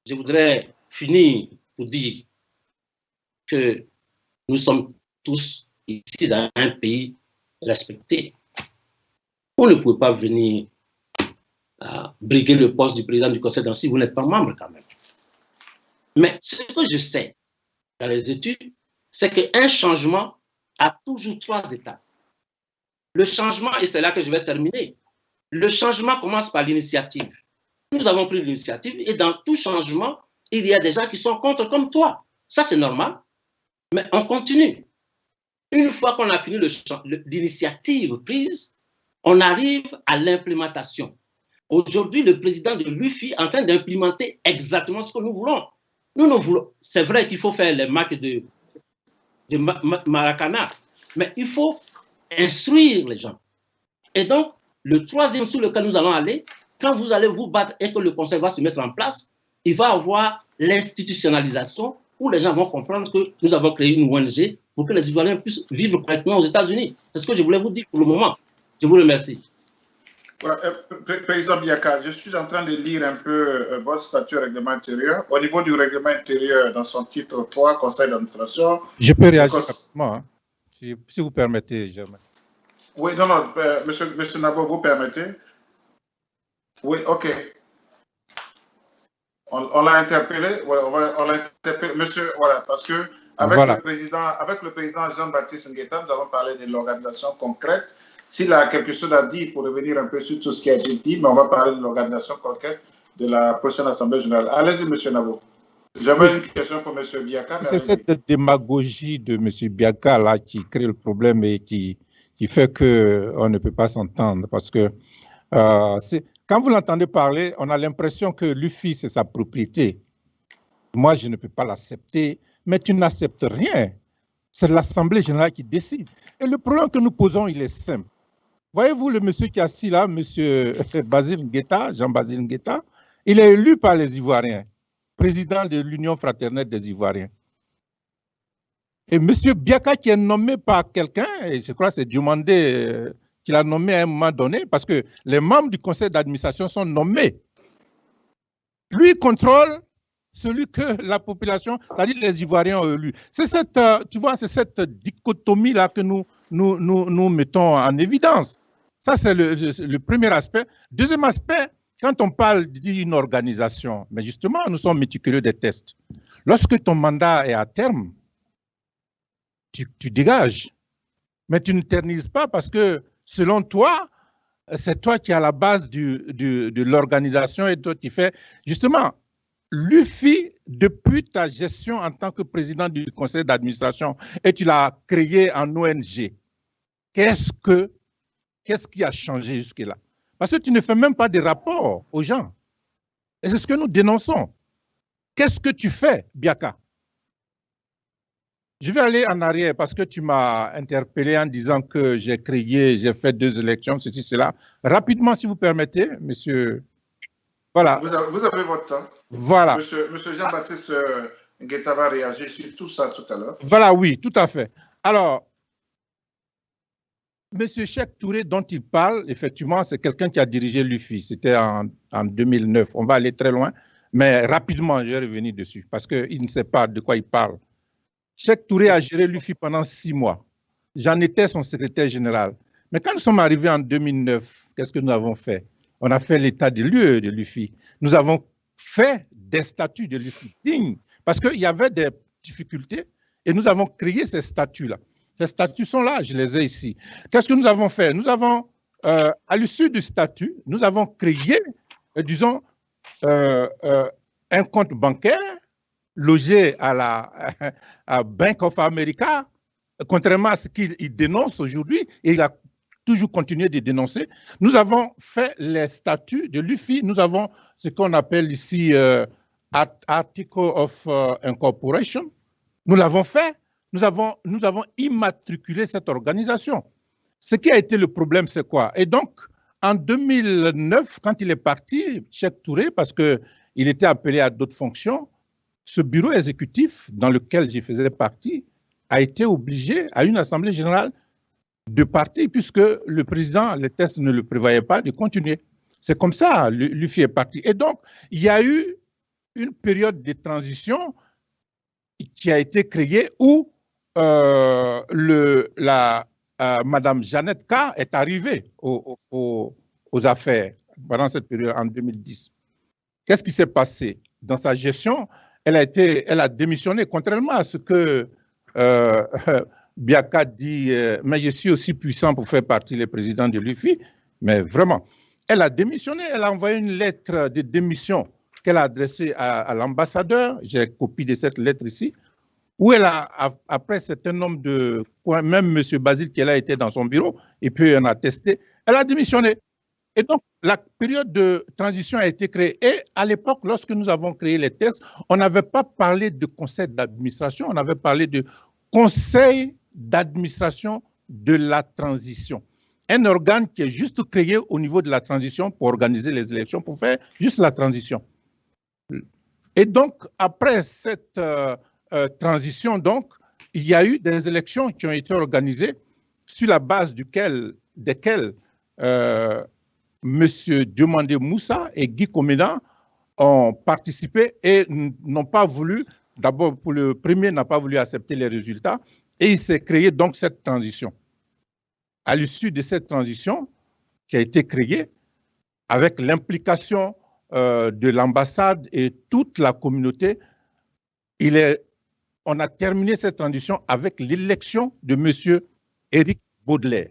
je voudrais finir pour dire que nous sommes tous ici dans un pays respecté. On ne peut pas venir briguer le poste du président du conseil d'administration si vous n'êtes pas membre quand même. Mais ce que je sais dans les études, c'est qu'un changement a toujours 3 étapes. Le changement, et c'est là que je vais terminer, le changement commence par l'initiative. Nous avons pris l'initiative et dans tout changement, il y a des gens qui sont contre comme toi. Ça, c'est normal. Mais on continue. Une fois qu'on a fini l'initiative prise, on arrive à l'implémentation. Aujourd'hui, le président de l'UFI est en train d'implémenter exactement ce que nous voulons. Nous voulons. C'est vrai qu'il faut faire les marques de Maracana, mais il faut instruire les gens. Et donc, le 3e sur lequel nous allons aller, quand vous allez vous battre et que le conseil va se mettre en place, il va avoir l'institutionnalisation où les gens vont comprendre que nous avons créé une ONG pour que les Ivoiriens puissent vivre correctement aux États-Unis. C'est ce que je voulais vous dire pour le moment. Je vous remercie. Président Biaka, je suis en train de lire un peu votre statut règlement intérieur. Au niveau du règlement intérieur, dans son titre 3, conseil d'administration. Je peux réagir rapidement, hein, si vous permettez, Germain. Oui, non, monsieur Nabo, vous permettez? Oui, ok. On l'a interpellé, voilà, on l'a interpellé, monsieur, voilà, parce que avec le président Jean-Baptiste Ngueta, nous avons parlé de l'organisation concrète. S'il a quelque chose à dire pour revenir un peu sur tout ce qui a été dit, mais on va parler de l'organisation concrète de la prochaine Assemblée générale. Allez-y, monsieur Nabo. J'avais une question pour monsieur Biaka. C'est cette démagogie de monsieur Biaka là qui crée le problème et qui fait qu'on ne peut pas s'entendre. Parce que quand vous l'entendez parler, on a l'impression que l'UFI, c'est sa propriété. Moi, je ne peux pas l'accepter, mais tu n'acceptes rien. C'est l'Assemblée générale qui décide. Et le problème que nous posons, il est simple. Voyez-vous le monsieur qui est assis là, monsieur Basile Ngueta, Jean-Basile Ngueta, il est élu par les Ivoiriens, président de l'Union fraternelle des Ivoiriens. Et monsieur Biaka qui est nommé par quelqu'un, et je crois que c'est Diomandé qu'il a nommé à un moment donné, parce que les membres du conseil d'administration sont nommés. Lui contrôle celui que la population, c'est-à-dire les Ivoiriens ont élu. C'est cette, tu vois, c'est cette dichotomie-là que nous mettons en évidence. Ça, c'est le premier aspect. Deuxième aspect, quand on parle d'une organisation, mais justement, nous sommes méticuleux des tests. Lorsque ton mandat est à terme, tu dégages, mais tu ne t'éternises pas parce que, selon toi, c'est toi qui es à la base de l'organisation et toi qui fais, justement, l'UFI, depuis ta gestion en tant que président du conseil d'administration, et tu l'as créé en ONG, qu'est-ce qui a changé jusque-là? Parce que tu ne fais même pas de rapport aux gens. Et c'est ce que nous dénonçons. Qu'est-ce que tu fais, Biaka? Je vais aller en arrière parce que tu m'as interpellé en disant que j'ai fait 2 élections, ceci, cela. Rapidement, si vous permettez, monsieur. Voilà. Vous avez votre temps. Voilà. Monsieur Jean-Baptiste Ngueta va réagir sur tout ça tout à l'heure. Voilà, oui, tout à fait. Alors, monsieur Cheikh Touré, dont il parle, effectivement, c'est quelqu'un qui a dirigé l'UFI. C'était en 2009. On va aller très loin, mais rapidement, je vais revenir dessus parce qu'il ne sait pas de quoi il parle. Cheikh Touré a géré l'UFI pendant 6 mois. J'en étais son secrétaire général. Mais quand nous sommes arrivés en 2009, qu'est-ce que nous avons fait? On a fait l'état des lieux de l'UFI. Nous avons fait des statuts de l'UFI dignes parce qu'il y avait des difficultés et nous avons créé ces statuts-là. Ces statuts sont là, je les ai ici. Qu'est-ce que nous avons fait? Nous avons, à l'issue du statut, nous avons créé, disons, un compte bancaire logé à Bank of America, contrairement à ce qu'il dénonce aujourd'hui, et il a toujours continué de dénoncer. Nous avons fait les statuts de l'UFI, nous avons ce qu'on appelle ici Article of Incorporation. Nous l'avons fait, nous avons immatriculé cette organisation. ce qui a été le problème, c'est quoi? Et donc, en 2009, quand il est parti, Cheikh Touré, parce qu'il était appelé à d'autres fonctions, ce bureau exécutif dans lequel j'y faisais partie a été obligé, à une assemblée générale, de partir, puisque le président, les tests ne le prévoyaient pas, de continuer. C'est comme ça, l'UFI est parti. Et donc, il y a eu une période de transition qui a été créée où Madame Jeannette K est arrivée aux affaires pendant cette période en 2010. Qu'est-ce qui s'est passé? Dans sa gestion, elle a démissionné, contrairement à ce que Biaka dit, mais je suis aussi puissant pour faire partie des présidents de l'UFI, mais vraiment, elle a démissionné, elle a envoyé une lettre de démission qu'elle a adressée à l'ambassadeur, j'ai copie de cette lettre ici, où elle a, après un certain nombre de points, même M. Basile qui a été dans son bureau, et puis on a testé, elle a démissionné. Et donc, la période de transition a été créée. Et à l'époque, lorsque nous avons créé les tests, on n'avait pas parlé de conseil d'administration, on avait parlé de conseil d'administration de la transition. Un organe qui est juste créé au niveau de la transition pour organiser les élections, pour faire juste la transition. Et donc, après cette transition, donc, il y a eu des élections qui ont été organisées sur la base desquelles M. Diomandé Moussa et Guy Comédan ont participé et n'ont pas voulu, d'abord pour le premier, n'a pas voulu accepter les résultats et il s'est créé donc cette transition. À l'issue de cette transition qui a été créée, avec l'implication de l'ambassade et toute la communauté, on a terminé cette transition avec l'élection de M. Éric Baudelaire.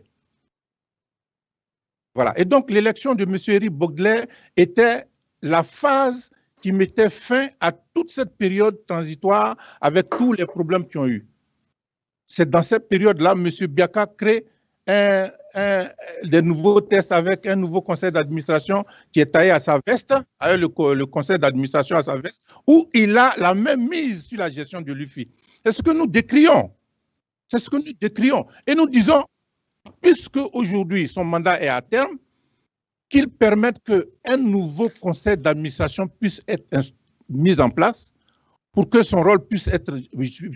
Voilà. Et donc, l'élection de M. Éric Baudelaire était la phase qui mettait fin à toute cette période transitoire avec tous les problèmes qu'ils ont eu. C'est dans cette période-là, M. Biaka crée des nouveaux tests avec un nouveau conseil d'administration qui est taillé à sa veste, avec le conseil d'administration à sa veste, où il a la même mise sur la gestion de l'UFI. C'est ce que nous décrions. C'est ce que nous décrions. Et nous disons, puisque aujourd'hui son mandat est à terme, qu'il permette qu'un nouveau conseil d'administration puisse être mis en place pour que son rôle puisse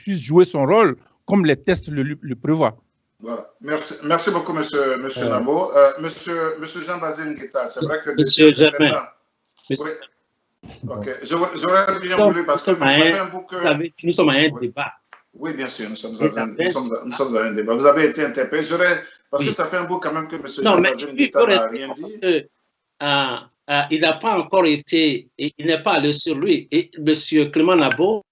jouer son rôle comme les tests le prévoient. Voilà. Merci beaucoup, monsieur Nabo. Monsieur Jean-Basile Ngueta, c'est vrai que... Monsieur Germain. Oui. Ok. J'aurais bien voulu, parce que ça fait un bout que... Nous sommes à un débat. Oui, bien sûr, nous sommes à un débat. Vous avez été interpellé. Parce que ça fait un bout quand même que M. Jean-Basile Ngueta n'a rien dit. Il n'a pas encore été, il n'est pas allé sur lui. Et M. Clément Nabo,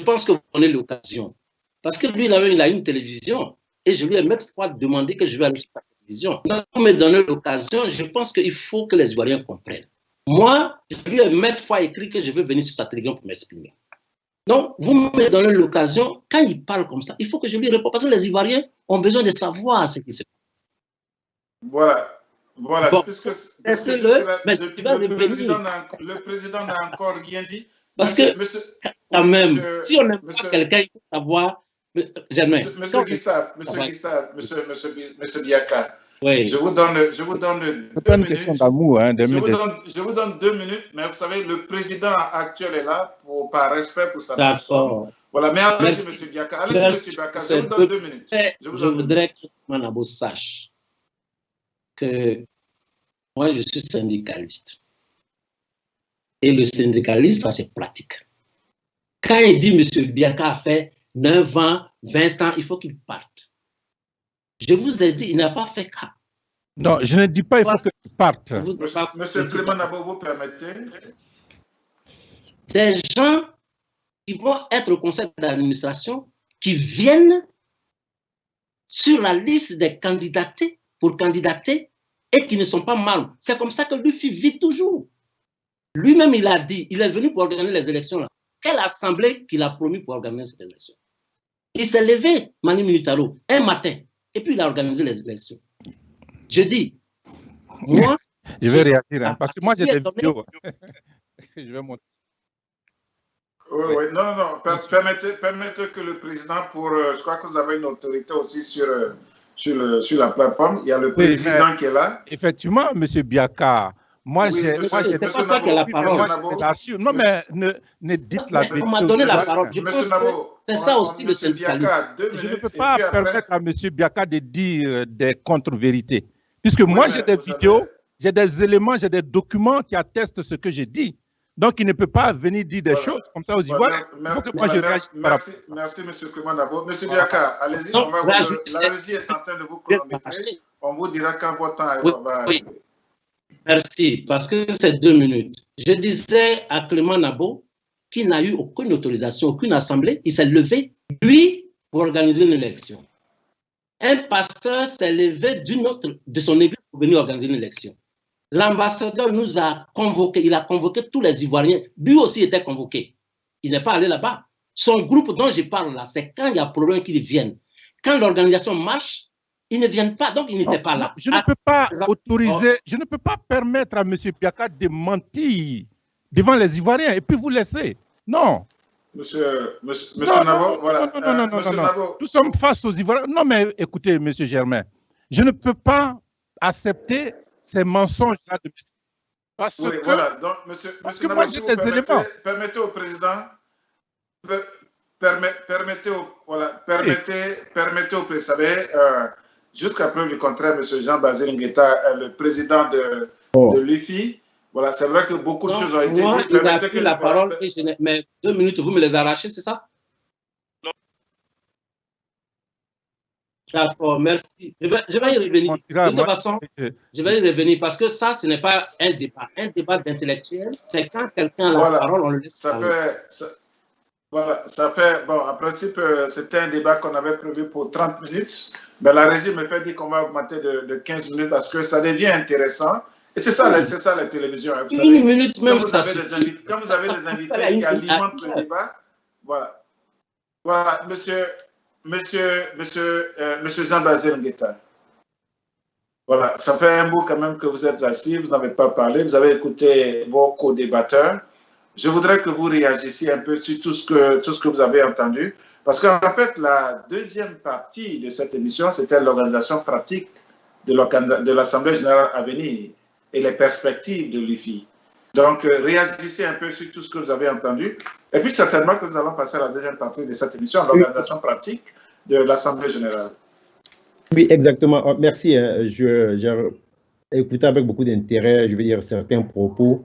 je pense que vous prenez l'occasion. Parce que lui, il a une télévision. Et je lui ai maintes fois demandé que je vais aller sur sa télévision. Pour me donner l'occasion, je pense qu'il faut que les Ivoiriens comprennent. Moi, je lui ai maintes fois écrit que je veux venir sur sa télévision pour m'exprimer. Donc, vous me donnez l'occasion, quand il parle comme ça, il faut que je lui réponde. Parce que les Ivoiriens ont besoin de savoir ce qui se passe. Voilà. Bon, puisque le président n'a encore rien dit. Parce que, quand même, si on n'aime pas quelqu'un, il faut savoir. Monsieur Biaka, oui. je vous donne 2 minutes. Je vous donne 2 minutes, mais vous savez, le président actuel est là par respect pour sa personne. Voilà, mais allez-y, monsieur Biaka. Allez-y, monsieur Biaka, je vous donne 2 minutes. Je voudrais que Manabo sache que moi, je suis syndicaliste. Et le syndicalisme, ça, c'est pratique. Quand il dit monsieur Biaka a fait 9 ans, 20 ans, il faut qu'il parte. Je vous ai dit, il n'a pas fait cas. Non, je ne dis pas il faut qu'il parte. Monsieur Clément Nabo, vous permettez? Des gens qui vont être au conseil d'administration, qui viennent sur la liste des candidatés pour candidater et qui ne sont pas membres. C'est comme ça que l'UFI vit toujours. Lui-même, il a dit, il est venu pour organiser les élections là. Quelle assemblée qu'il a promis pour organiser cette élection? Il s'est levé, Mani Minutaro, un matin, et puis il a organisé les élections. Je dis, moi... Je vais réagir, hein, parce que moi j'ai des vidéos. Je vais montrer. Oui, non. Permettez que le président, je crois que vous avez une autorité aussi sur sur la plateforme. Il y a le président qui est là. Effectivement, M. Biaka. Moi, oui, j'ai la parole. Non, mais ne dites la vérité. On m'a donné la parole. C'est ça aussi le syndicalisme. Je ne peux pas permettre à M. Biaka de dire des contre-vérités. Puisque moi, j'ai des vidéos, j'ai des éléments, j'ai des documents qui attestent ce que j'ai dit. Donc, il ne peut pas venir dire des choses comme ça aux Ivoiriens. Il faut que moi je réagisse. Merci, M. Clément Nabo. M. Biaka, allez-y. La régie est en train de vous chronométrer. On vous dira quand votre temps va arriver. Merci, parce que c'est 2 minutes. Je disais à Clément Nabo qu'il n'a eu aucune autorisation, aucune assemblée. Il s'est levé, lui, pour organiser une élection. Un pasteur s'est levé de son église pour venir organiser une élection. L'ambassadeur nous a convoqués, il a convoqué tous les Ivoiriens. Lui aussi était convoqué. Il n'est pas allé là-bas. Son groupe dont je parle là, c'est quand il y a problème qu'ils viennent. Quand l'organisation marche, ils ne viennent pas, donc ils n'étaient pas là. Je ne peux pas autoriser, je ne peux pas permettre à M. Biaka de mentir devant les Ivoiriens et puis vous laisser. Non. Monsieur Nabo, voilà. Non. Nous sommes face aux Ivoiriens. Non, mais écoutez, M. Germain, je ne peux pas accepter ces mensonges-là de M. Parce oui, que, voilà. Donc, monsieur Nabo, moi, si j'ai vous des éléments. Permettez au président, permettez au président, vous savez, jusqu'à preuve du contraire, M. Jean-Basile Ngueta est le président de l'UFI. Voilà, c'est vrai que beaucoup de choses ont été dites. Il a pris la parole, mais 2 minutes, vous me les arrachez, c'est ça? D'accord, merci. Je vais y revenir. De toute façon, je vais y revenir parce que ça, ce n'est pas un débat. Un débat d'intellectuel, c'est quand quelqu'un a la parole, on le laisse parler. Ça fait, bon, en principe, c'était un débat qu'on avait prévu pour 30 minutes, mais la régie me fait dire qu'on va augmenter de 15 minutes parce que ça devient intéressant. Et c'est ça, la télévision. Vous savez, une minute même, quand vous avez des invités qui alimentent le débat, voilà. Voilà, monsieur Jean-Basile Ngueta. Voilà, ça fait un bout quand même que vous êtes assis, vous n'avez pas parlé, vous avez écouté vos co-débatteurs. Je voudrais que vous réagissiez un peu sur tout ce que vous avez entendu, parce qu'en fait, la deuxième partie de cette émission, c'était l'organisation pratique de l'Assemblée générale à venir et les perspectives de l'UFI. Donc, réagissez un peu sur tout ce que vous avez entendu. Et puis, certainement que nous allons passer à la deuxième partie de cette émission, l'organisation pratique de l'Assemblée générale. Oui, exactement. Merci. J'ai écouté avec beaucoup d'intérêt, je veux dire, certains propos.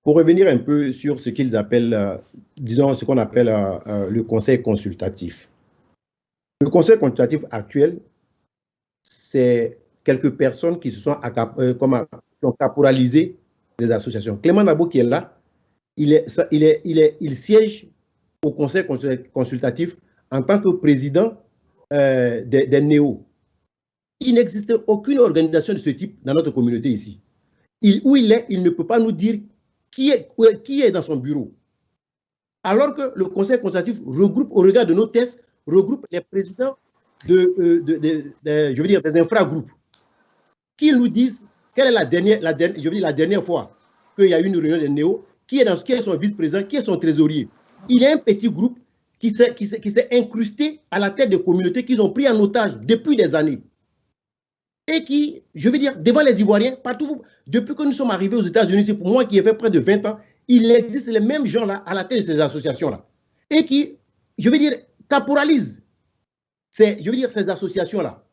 Pour revenir un peu sur ce qu'ils appellent, disons, ce qu'on appelle le conseil consultatif. Le conseil consultatif actuel, c'est quelques personnes qui se sont caporalisées des associations. Clément Nabo qui est là, il siège au conseil consultatif en tant que président des NEO. Il n'existe aucune organisation de ce type dans notre communauté ici. Où il est, il ne peut pas nous dire qui est dans son bureau. Alors que le conseil consultatif regroupe, au regard de nos tests, regroupe les présidents je veux dire, des infragroupes qui nous disent quelle est la dernière fois qu'il y a eu une réunion des NEO, qui est son vice-président, qui est son trésorier. Il y a un petit groupe qui s'est incrusté à la tête des communautés qu'ils ont pris en otage depuis des années. Et qui, je veux dire, devant les Ivoiriens, partout, depuis que nous sommes arrivés aux États-Unis, c'est pour moi qui ai fait près de 20 ans, il existe les mêmes gens-là à la tête de ces associations-là. Et qui, je veux dire, caporalisent ces associations-là.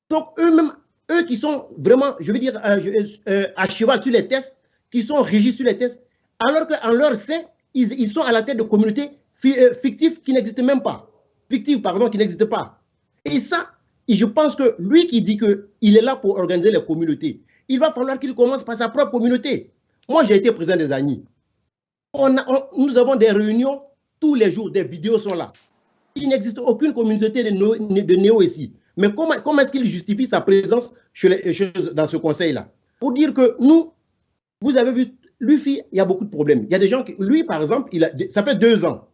Donc, eux-mêmes, eux qui sont vraiment, je veux dire, à cheval sur les tests, qui sont régis sur les tests, alors qu'en leur sein, ils sont à la tête de communautés fictives qui n'existent même pas. Fictives, pardon, qui n'existent pas. Et ça, et je pense que lui qui dit qu'il est là pour organiser les communautés, il va falloir qu'il commence par sa propre communauté. Moi, j'ai été président des ANI. Nous avons des réunions tous les jours, des vidéos sont là. Il n'existe aucune communauté de néo ici. Mais comment est-ce qu'il justifie sa présence dans ce conseil-là? Pour dire que nous, vous avez vu, lui, il y a beaucoup de problèmes. Il y a des gens qui, lui, par exemple, ça fait 2 ans.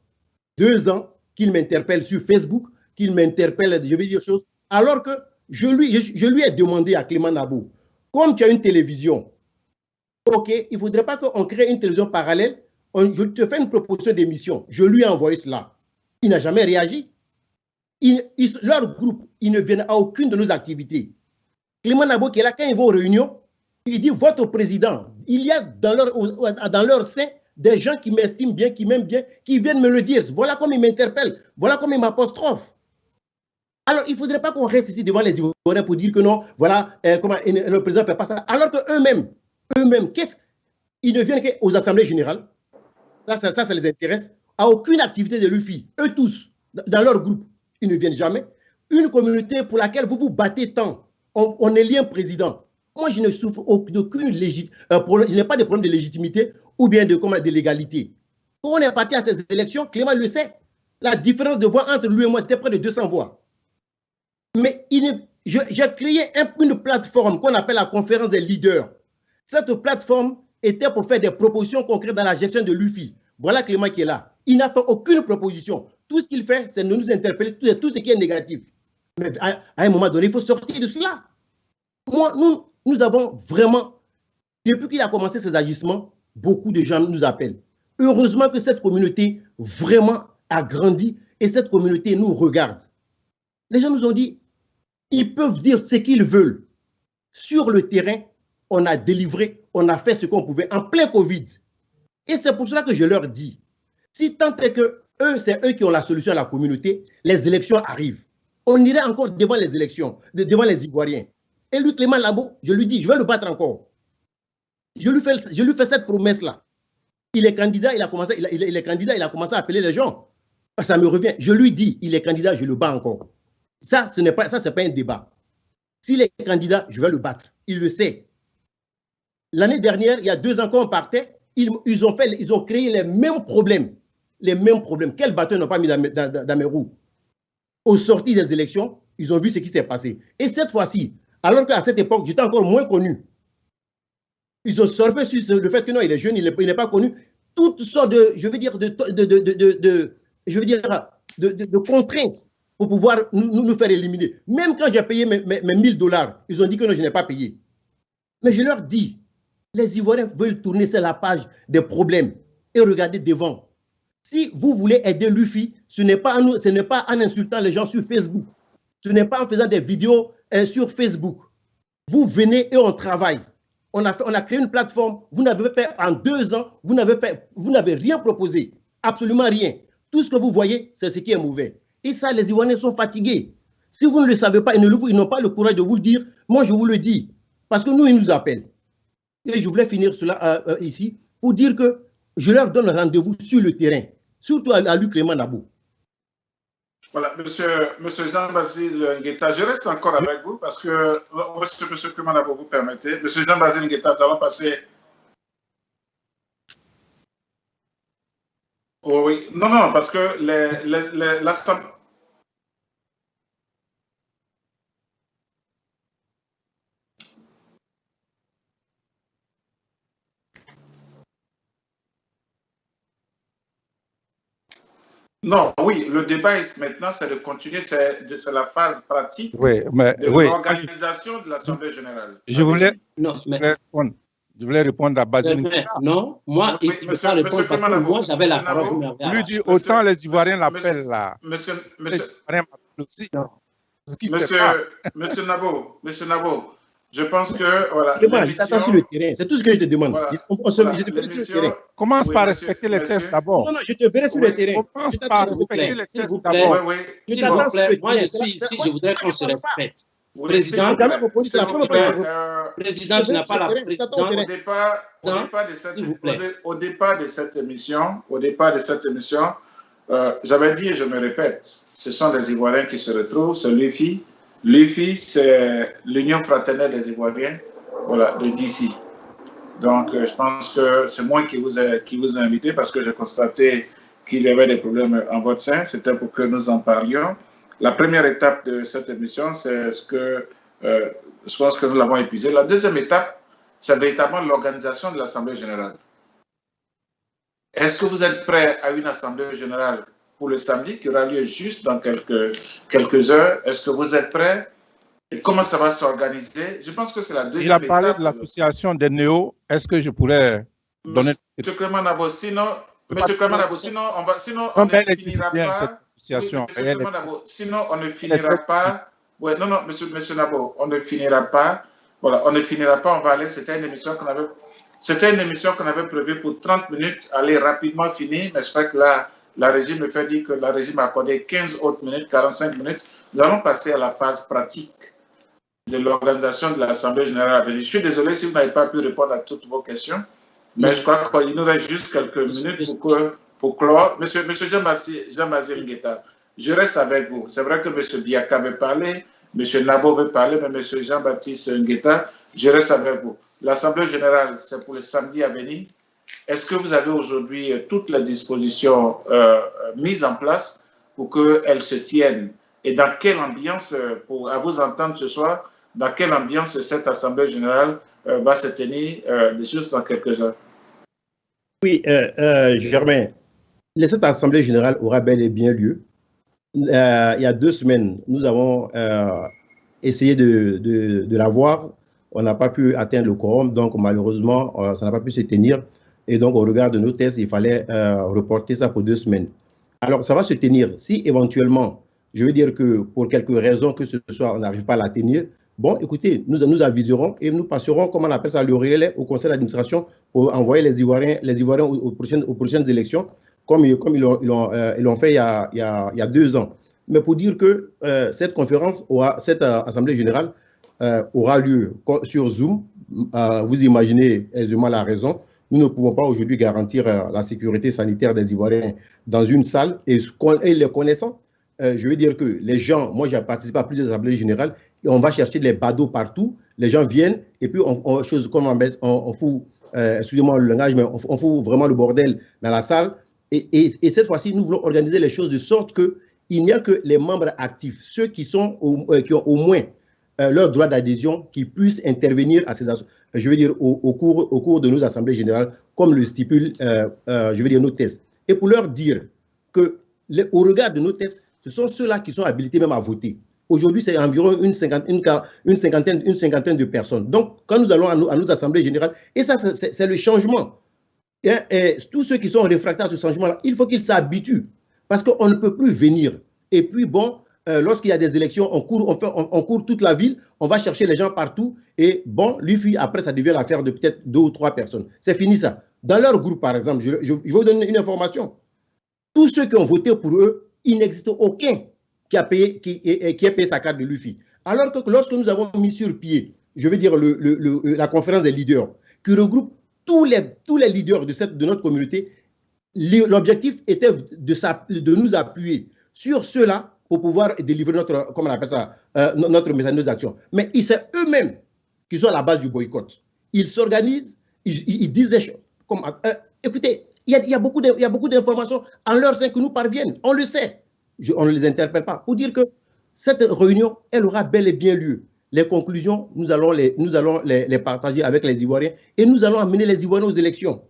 2 ans qu'il m'interpelle sur Facebook, qu'il m'interpelle, je vais dire des choses. Alors que je lui ai demandé à Clément Nabo, comme tu as une télévision, ok, il ne faudrait pas qu'on crée une télévision parallèle, je te fais une proposition d'émission. Je lui ai envoyé cela. Il n'a jamais réagi. leur groupe, ils ne viennent à aucune de nos activités. Clément Nabo qui est là, quand ils vont aux réunions, il dit votre président. Il y a dans leur sein des gens qui m'estiment bien, qui m'aiment bien, qui viennent me le dire. Voilà comme ils m'interpellent, voilà comme ils m'apostrophe. Alors, il ne faudrait pas qu'on reste ici devant les Ivoiriens pour dire que non, voilà, comment le président ne fait pas ça. Alors qu'eux-mêmes, ils ne viennent qu'aux assemblées générales. Ça les intéresse. À aucune activité de l'UFI. Eux tous, dans leur groupe, ils ne viennent jamais. Une communauté pour laquelle vous vous battez tant, on élit un président. Moi, je ne souffre d'aucune légitimité, je n'ai pas de problème de légitimité ou bien de légalité. Quand on est parti à ces élections, Clément le sait, la différence de voix entre lui et moi, c'était près de 200 voix. Mais j'ai créé une plateforme qu'on appelle la conférence des leaders. Cette plateforme était pour faire des propositions concrètes dans la gestion de l'UFI. Voilà Clément qui est là. Il n'a fait aucune proposition. Tout ce qu'il fait, c'est de nous interpeller, tout ce qui est négatif. Mais à un moment donné, il faut sortir de cela. Moi, nous avons vraiment, depuis qu'il a commencé ses agissements, beaucoup de gens nous appellent. Heureusement que cette communauté vraiment a grandi et cette communauté nous regarde. Les gens nous ont dit, ils peuvent dire ce qu'ils veulent. Sur le terrain, on a délivré, on a fait ce qu'on pouvait en plein Covid. Et c'est pour cela que je leur dis, si tant est que c'est eux qui ont la solution à la communauté, les élections arrivent. On irait encore devant les élections, devant les Ivoiriens. Et lui, Clément Nabo, je lui dis, je vais le battre encore. Je lui fais cette promesse-là. Il est candidat, il est candidat, il a commencé à appeler les gens. Ça me revient. Je lui dis, il est candidat, je le bats encore. Ça, ce n'est pas un débat. S'il est candidat, je vais le battre. Il le sait. L'année dernière, il y a 2 ans, quand on partait, ils ont créé les mêmes problèmes. Les mêmes problèmes. Quel bateau n'ont pas mis dans mes roues? Au sorti des élections, ils ont vu ce qui s'est passé. Et cette fois-ci, alors qu'à cette époque, j'étais encore moins connu, ils ont surfé sur le fait que non, il est jeune, il n'est pas connu. Toutes sortes de, je veux dire, de contraintes pour pouvoir nous faire éliminer. Même quand j'ai payé mes $1000, ils ont dit que non, je n'ai pas payé. Mais je leur dis, les Ivoiriens veulent tourner sur la page des problèmes et regarder devant. Si vous voulez aider l'UFI, ce n'est pas en insultant les gens sur Facebook. Ce n'est pas en faisant des vidéos sur Facebook. Vous venez et on travaille. On a créé une plateforme. Vous n'avez fait en 2 ans, vous n'avez rien proposé. Absolument rien. Tout ce que vous voyez, c'est ce qui est mauvais. Et ça, les Ivoiriens sont fatigués. Si vous ne le savez pas, ils n'ont pas le courage de vous le dire. Moi, je vous le dis. Parce que nous, ils nous appellent. Et je voulais finir cela ici pour dire que je leur donne rendez-vous sur le terrain, surtout à lui, Clément Nabo. Voilà, monsieur Jean-Basile Ngueta, je reste encore avec vous parce que, monsieur Clément Nabo, vous permettez. Monsieur Jean-Basile Ngueta, nous allons passer. Oh, oui, non, parce que l'Assemblée. Non, oui, le débat maintenant, c'est de continuer, c'est la phase pratique de l'organisation de l'Assemblée générale. Je voulais répondre à Basile. Non, moi, il ne peut pas répondre parce que moi, j'avais la parole. Lui dit, autant les Ivoiriens l'appellent là. Monsieur Nabo, je pense que, voilà. Sur le terrain, c'est tout ce que je te demande. Voilà, je te verrai sur le terrain. Commence par respecter les tests d'abord. Non, je te verrai sur le terrain. Commence par respecter les tests d'abord. S'il vous plaît, moi, je suis ici, je voudrais qu'on se respecte. Président, tu n'as pas la présidence. Au départ de cette émission, j'avais dit et je me répète, ce sont des Ivoiriens qui se retrouvent, c'est l'UFI. L'UFI, c'est l'Union fraternelle des Ivoiriens, voilà, de DC. Donc, je pense que c'est moi qui vous ai invité parce que j'ai constaté qu'il y avait des problèmes en votre sein. C'était pour que nous en parlions. La première étape de cette émission, c'est je pense que nous l'avons épuisé. La deuxième étape, c'est véritablement l'organisation de l'Assemblée générale. Est-ce que vous êtes prêts à une Assemblée générale pour le samedi qui aura lieu juste dans quelques heures? Est-ce que vous êtes prêts? Et comment ça va s'organiser? Je pense que c'est la deuxième étape. Il a parlé de l'association des néo. Est-ce que je pourrais donner... Monsieur Clément Nabo, sinon, on ne finira pas. situation. Oui, sinon, on ne finira pas. Ouais, non, monsieur Nabo, on ne finira pas. Voilà, on ne finira pas. On va aller. C'était une émission qu'on avait prévue pour 30 minutes. Aller rapidement finir. Mais je crois que là, la régie me fait dire que la régie m'a accordé 15 autres minutes, 45 minutes. Nous allons passer à la phase pratique de l'organisation de l'Assemblée générale à venir. Je suis désolé si vous n'avez pas pu répondre à toutes vos questions. Mais je crois qu'il nous reste juste quelques minutes pour clore. Monsieur Jean-Bazil Ngueta, je reste avec vous. C'est vrai que M. Biaka veut parler, M. Nabo veut parler, mais M. Jean-Baptiste Ngueta, je reste avec vous. L'Assemblée générale, c'est pour le samedi à venir. Est-ce que vous avez aujourd'hui toutes les dispositions mises en place pour qu'elles se tiennent? Et dans quelle ambiance, à vous entendre ce soir, dans quelle ambiance cette Assemblée générale va se tenir juste dans quelques heures? Oui, Germain, cette Assemblée générale aura bel et bien lieu. Il y a 2 semaines, nous avons essayé de la voir. On n'a pas pu atteindre le quorum, donc malheureusement, ça n'a pas pu se tenir. Et donc, au regard de nos tests, il fallait reporter ça pour 2 semaines. Alors, ça va se tenir. Si éventuellement, je veux dire que pour quelques raisons que ce soit, on n'arrive pas à la tenir, bon, écoutez, nous aviserons et nous passerons, comme on appelle ça, le relais au conseil d'administration pour envoyer les Ivoiriens aux prochaines élections, comme ils l'ont fait il y a 2 ans. Mais pour dire que cette conférence, cette Assemblée générale aura lieu sur Zoom, vous imaginez aisément la raison. Nous ne pouvons pas aujourd'hui garantir la sécurité sanitaire des Ivoiriens dans une salle et les connaissant. Je veux dire que les gens, moi j'ai participé à plusieurs assemblées générales, et on va chercher les badauds partout, les gens viennent, et puis on fout, excusez-moi le langage, mais on fout vraiment le bordel dans la salle. Et cette fois-ci, nous voulons organiser les choses de sorte qu'il n'y a que les membres actifs, ceux qui ont au moins leur droit d'adhésion, qui puissent intervenir à ces je veux dire au cours de nos assemblées générales, comme le stipule, je veux dire, nos tests. Et pour leur dire que, au regard de nos tests, ce sont ceux-là qui sont habilités même à voter. Aujourd'hui, c'est environ une cinquantaine de personnes. Donc, quand nous allons à nos assemblées générales, et ça, c'est le changement. Et tous ceux qui sont réfractaires à ce changement-là, il faut qu'ils s'habituent. Parce qu'on ne peut plus venir. Et puis, bon, lorsqu'il y a des élections, on court toute la ville, on va chercher les gens partout. Et bon, l'UFI, après, ça devient l'affaire de peut-être 2 ou 3 personnes. C'est fini ça. Dans leur groupe, par exemple, je vais vous donner une information. Tous ceux qui ont voté pour eux, il n'existe aucun qui a payé sa carte de l'UFI. Alors que lorsque nous avons mis sur pied, je veux dire la conférence des leaders, qui regroupe tous les leaders de notre communauté, l'objectif était de nous appuyer sur ceux-là pour pouvoir délivrer notre, comment on appelle ça, notre message d'actions. Mais c'est eux-mêmes qui sont à la base du boycott. Ils s'organisent, ils disent des choses comme, écoutez, il y a beaucoup d'informations en leur sein que nous parviennent, on le sait. On ne les interpelle pas. Pour dire que cette réunion, elle aura bel et bien lieu. Les conclusions, nous allons les partager avec les Ivoiriens et nous allons amener les Ivoiriens aux élections.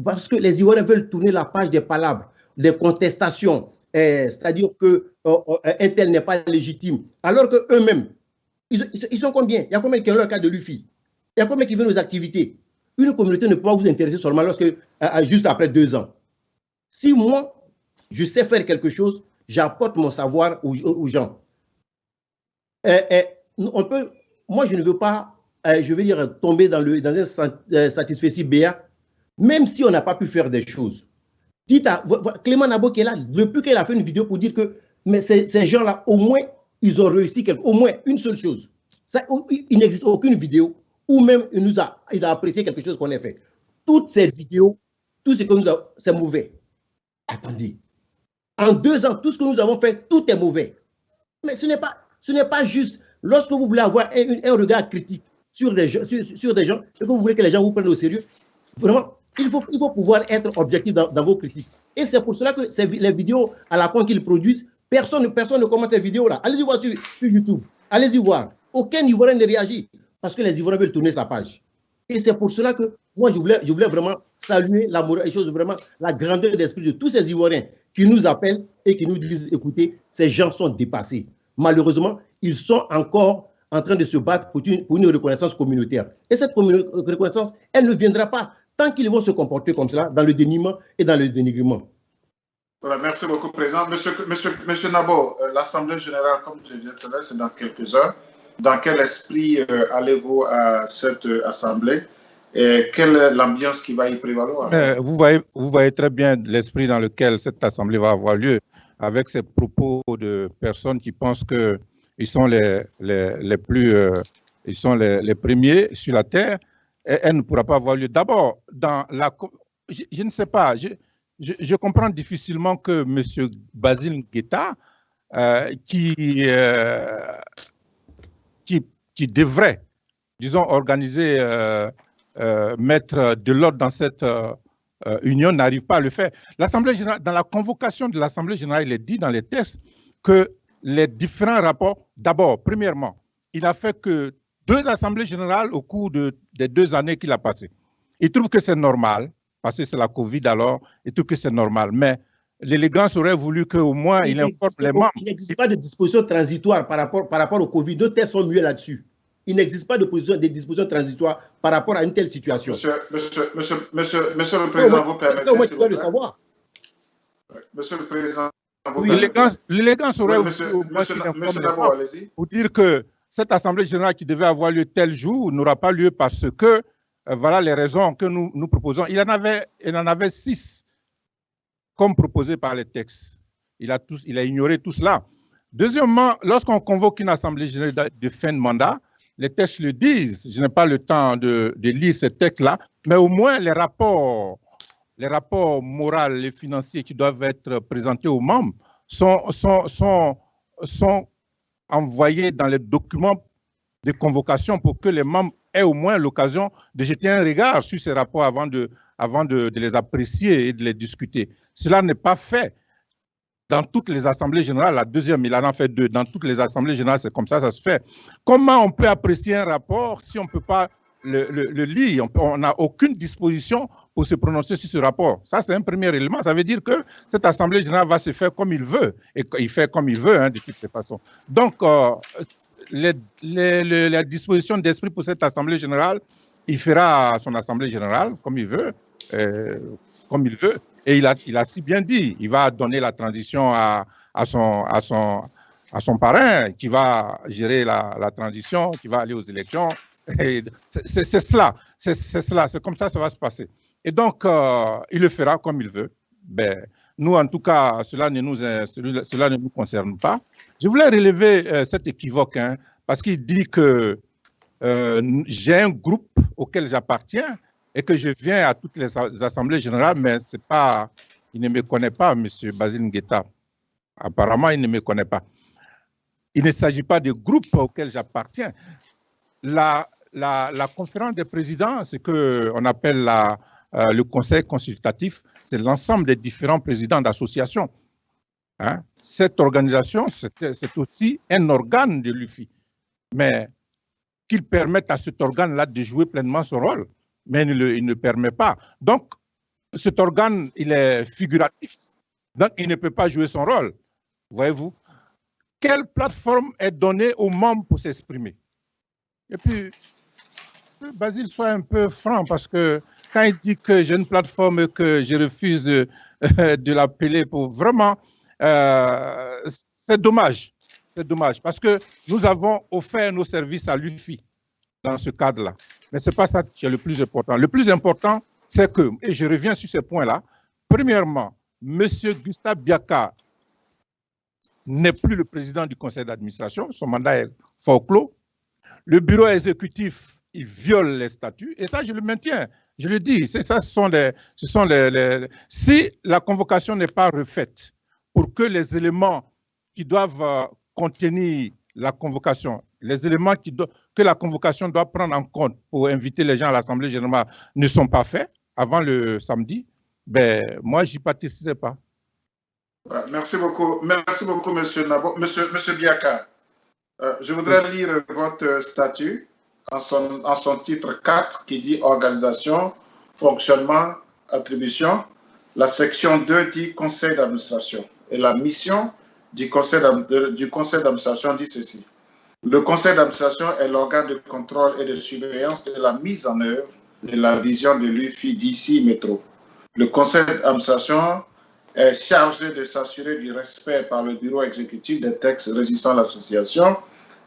Parce que les Ivoiriens veulent tourner la page des palabres, des contestations, c'est-à-dire qu'un tel n'est pas légitime. Alors qu'eux-mêmes, ils sont combien? Il y a combien qui ont leur cas de l'UFI? Il y a combien qui viennent aux activités? Une communauté ne peut pas vous intéresser seulement juste après 2 ans. Si moi, je sais faire quelque chose, j'apporte mon savoir aux gens. Moi, je ne veux pas, je veux dire, tomber dans un satisfait BA, même si on n'a pas pu faire des choses. Dites à Clément Nabo qui est là, depuis qu'il a fait une vidéo pour dire que mais ces gens-là, au moins, ils ont réussi au moins une seule chose. Il n'existe aucune vidéo où même il a apprécié quelque chose qu'on a fait. Toutes ces vidéos, tout ce que nous avons, c'est mauvais. Attendez. En 2 ans, tout ce que nous avons fait, tout est mauvais. Mais ce n'est pas juste. Lorsque vous voulez avoir un regard critique sur des gens et que vous voulez que les gens vous prennent au sérieux, vraiment, il faut pouvoir être objectif dans vos critiques. Et c'est pour cela que les vidéos à la con qu'ils produisent, personne ne commente ces vidéos-là. Allez-y voir sur YouTube. Allez-y voir. Aucun Ivoirien ne réagit parce que les Ivoiriens veulent tourner sa page. Et c'est pour cela que moi, je voulais vraiment saluer la morale, vraiment la grandeur d'esprit de tous ces Ivoiriens qui nous appellent et qui nous disent, écoutez, ces gens sont dépassés. Malheureusement, ils sont encore en train de se battre pour une reconnaissance communautaire. Et cette reconnaissance, elle ne viendra pas tant qu'ils vont se comporter comme cela, dans le déniement et dans le dénigrement. Voilà, merci beaucoup, Président. Monsieur Nabo, l'Assemblée générale, comme je viens de te dire, c'est dans quelques heures. Dans quel esprit allez-vous à cette Assemblée et quelle est l'ambiance qui va y prévaloir? Vous voyez très bien l'esprit dans lequel cette Assemblée va avoir lieu, avec ces propos de personnes qui pensent qu'ils sont les premiers sur la Terre. Et elle ne pourra pas avoir lieu. D'abord, je ne sais pas, je comprends difficilement que M. Basile Nguetta, qui devrait, disons, organiser, mettre de l'ordre dans cette union, n'arrive pas à le faire. L'Assemblée générale, dans la convocation de l'Assemblée générale, il est dit dans les textes que les différents rapports, d'abord, premièrement, il n'a fait que 2 assemblées générales au cours des 2 années qu'il a passées. Il trouve que c'est normal, parce que c'est la Covid alors, il trouve que c'est normal. Mais l'élégance aurait voulu qu'au moins il informe les membres. Il n'existe pas de disposition transitoire par rapport au Covid. 2 tests sont mieux là-dessus. Il n'existe pas de disposition transitoire par rapport à une telle situation. Monsieur le Président, vous permettez, ça, tu dois le savoir. Monsieur le Président, l'élégance aurait voulu Monsieur Nabo, allez-y. pour dire que cette Assemblée générale qui devait avoir lieu tel jour n'aura pas lieu parce que, voilà les raisons que nous proposons. Il en avait 6 comme proposé par les textes. Il a ignoré tout cela. Deuxièmement, lorsqu'on convoque une Assemblée générale de fin de mandat, les textes le disent. Je n'ai pas le temps de lire ces textes-là, mais au moins les rapports moraux et financiers qui doivent être présentés aux membres sont envoyés dans les documents de convocation pour que les membres aient au moins l'occasion de jeter un regard sur ces rapports avant de les apprécier et de les discuter. Cela n'est pas fait dans toutes les assemblées générales. La deuxième, il en a fait 2. Dans toutes les assemblées générales, c'est comme ça se fait. Comment on peut apprécier un rapport si on ne peut pas le lire? On n'a aucune disposition pour se prononcer sur ce rapport. Ça, c'est un premier élément. Ça veut dire que cette Assemblée générale va se faire comme il veut. Et il fait comme il veut, hein, de toutes les façons. Donc, la disposition d'esprit pour cette Assemblée générale, il fera son Assemblée générale comme il veut. Et il a si bien dit, il va donner la transition à son parrain qui va gérer la transition, qui va aller aux élections. C'est cela, c'est comme ça que ça va se passer. Et donc, il le fera comme il veut. Ben, nous, en tout cas, cela ne nous concerne pas. Je voulais relever cet équivoque, hein, parce qu'il dit que j'ai un groupe auquel j'appartiens et que je viens à toutes les assemblées générales, mais c'est pas, il ne me connaît pas, M. Basile Nguetta. Apparemment, il ne me connaît pas. Il ne s'agit pas de groupe auquel j'appartiens. La conférence des présidents, ce qu'on appelle le conseil consultatif, c'est l'ensemble des différents présidents d'associations. Hein? Cette organisation, c'est aussi un organe de l'UFI, mais qu'il permette à cet organe-là de jouer pleinement son rôle. Mais il ne permet pas. Donc, cet organe, il est figuratif. Donc, il ne peut pas jouer son rôle. Voyez-vous? Quelle plateforme est donnée aux membres pour s'exprimer? Et puis, Basile soit un peu franc, parce que quand il dit que j'ai une plateforme et que je refuse de l'appeler pour vraiment, c'est dommage. C'est dommage, parce que nous avons offert nos services à l'UFI dans ce cadre-là. Mais ce n'est pas ça qui est le plus important. Le plus important, c'est que, et je reviens sur ces points-là, premièrement, M. Gustave Biaka n'est plus le président du conseil d'administration, son mandat est fort clos. Le bureau exécutif, il viole les statuts, et ça, je le maintiens, je le dis, c'est ça, si la convocation n'est pas refaite pour que les éléments qui doivent contenir la convocation, les éléments que la convocation doit prendre en compte pour inviter les gens à l'Assemblée générale ne sont pas faits avant le samedi, ben, moi, je n'y participerai pas. Merci beaucoup, M. Nabo. Monsieur Biaka, je voudrais lire votre statut en son titre 4 qui dit organisation, fonctionnement, attribution. La section 2 dit conseil d'administration. Et la mission du conseil d'administration dit ceci. Le conseil d'administration est l'organe de contrôle et de surveillance de la mise en œuvre de la vision de l'UFI d'ici métro. Le conseil d'administration est chargé de s'assurer du respect par le bureau exécutif des textes régissant l'association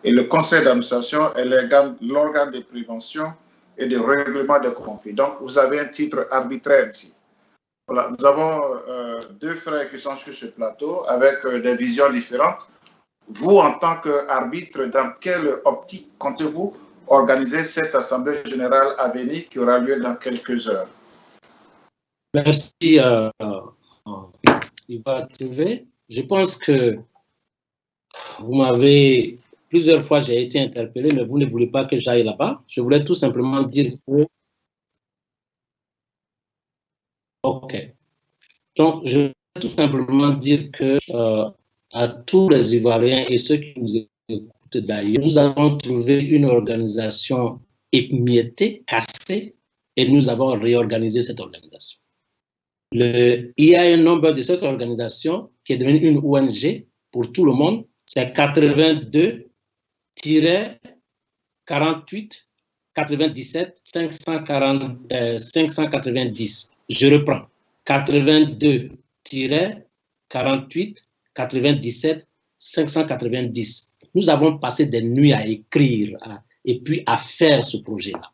et le conseil d'administration est l'organe de prévention et de règlement des conflits. Donc, vous avez un titre arbitraire ici. Voilà, nous avons deux frères qui sont sur ce plateau avec des visions différentes. Vous, en tant qu'arbitre, dans quelle optique comptez-vous organiser cette Assemblée générale à venir qui aura lieu dans quelques heures? Merci, Iba TV. Je pense que vous m'avez, plusieurs fois j'ai été interpellé, mais vous ne voulez pas que j'aille là-bas. Je voulais tout simplement dire que... OK. Donc, je voulais tout simplement dire que à tous les Ivoiriens et ceux qui nous écoutent d'ailleurs, nous avons trouvé une organisation émiettée, cassée, et nous avons réorganisé cette organisation. Il y a un nombre de cette organisation qui est devenue une ONG pour tout le monde, c'est 82-48 97 590. Je reprends. 82-48 97 590. Nous avons passé des nuits à écrire et puis à faire ce projet-là.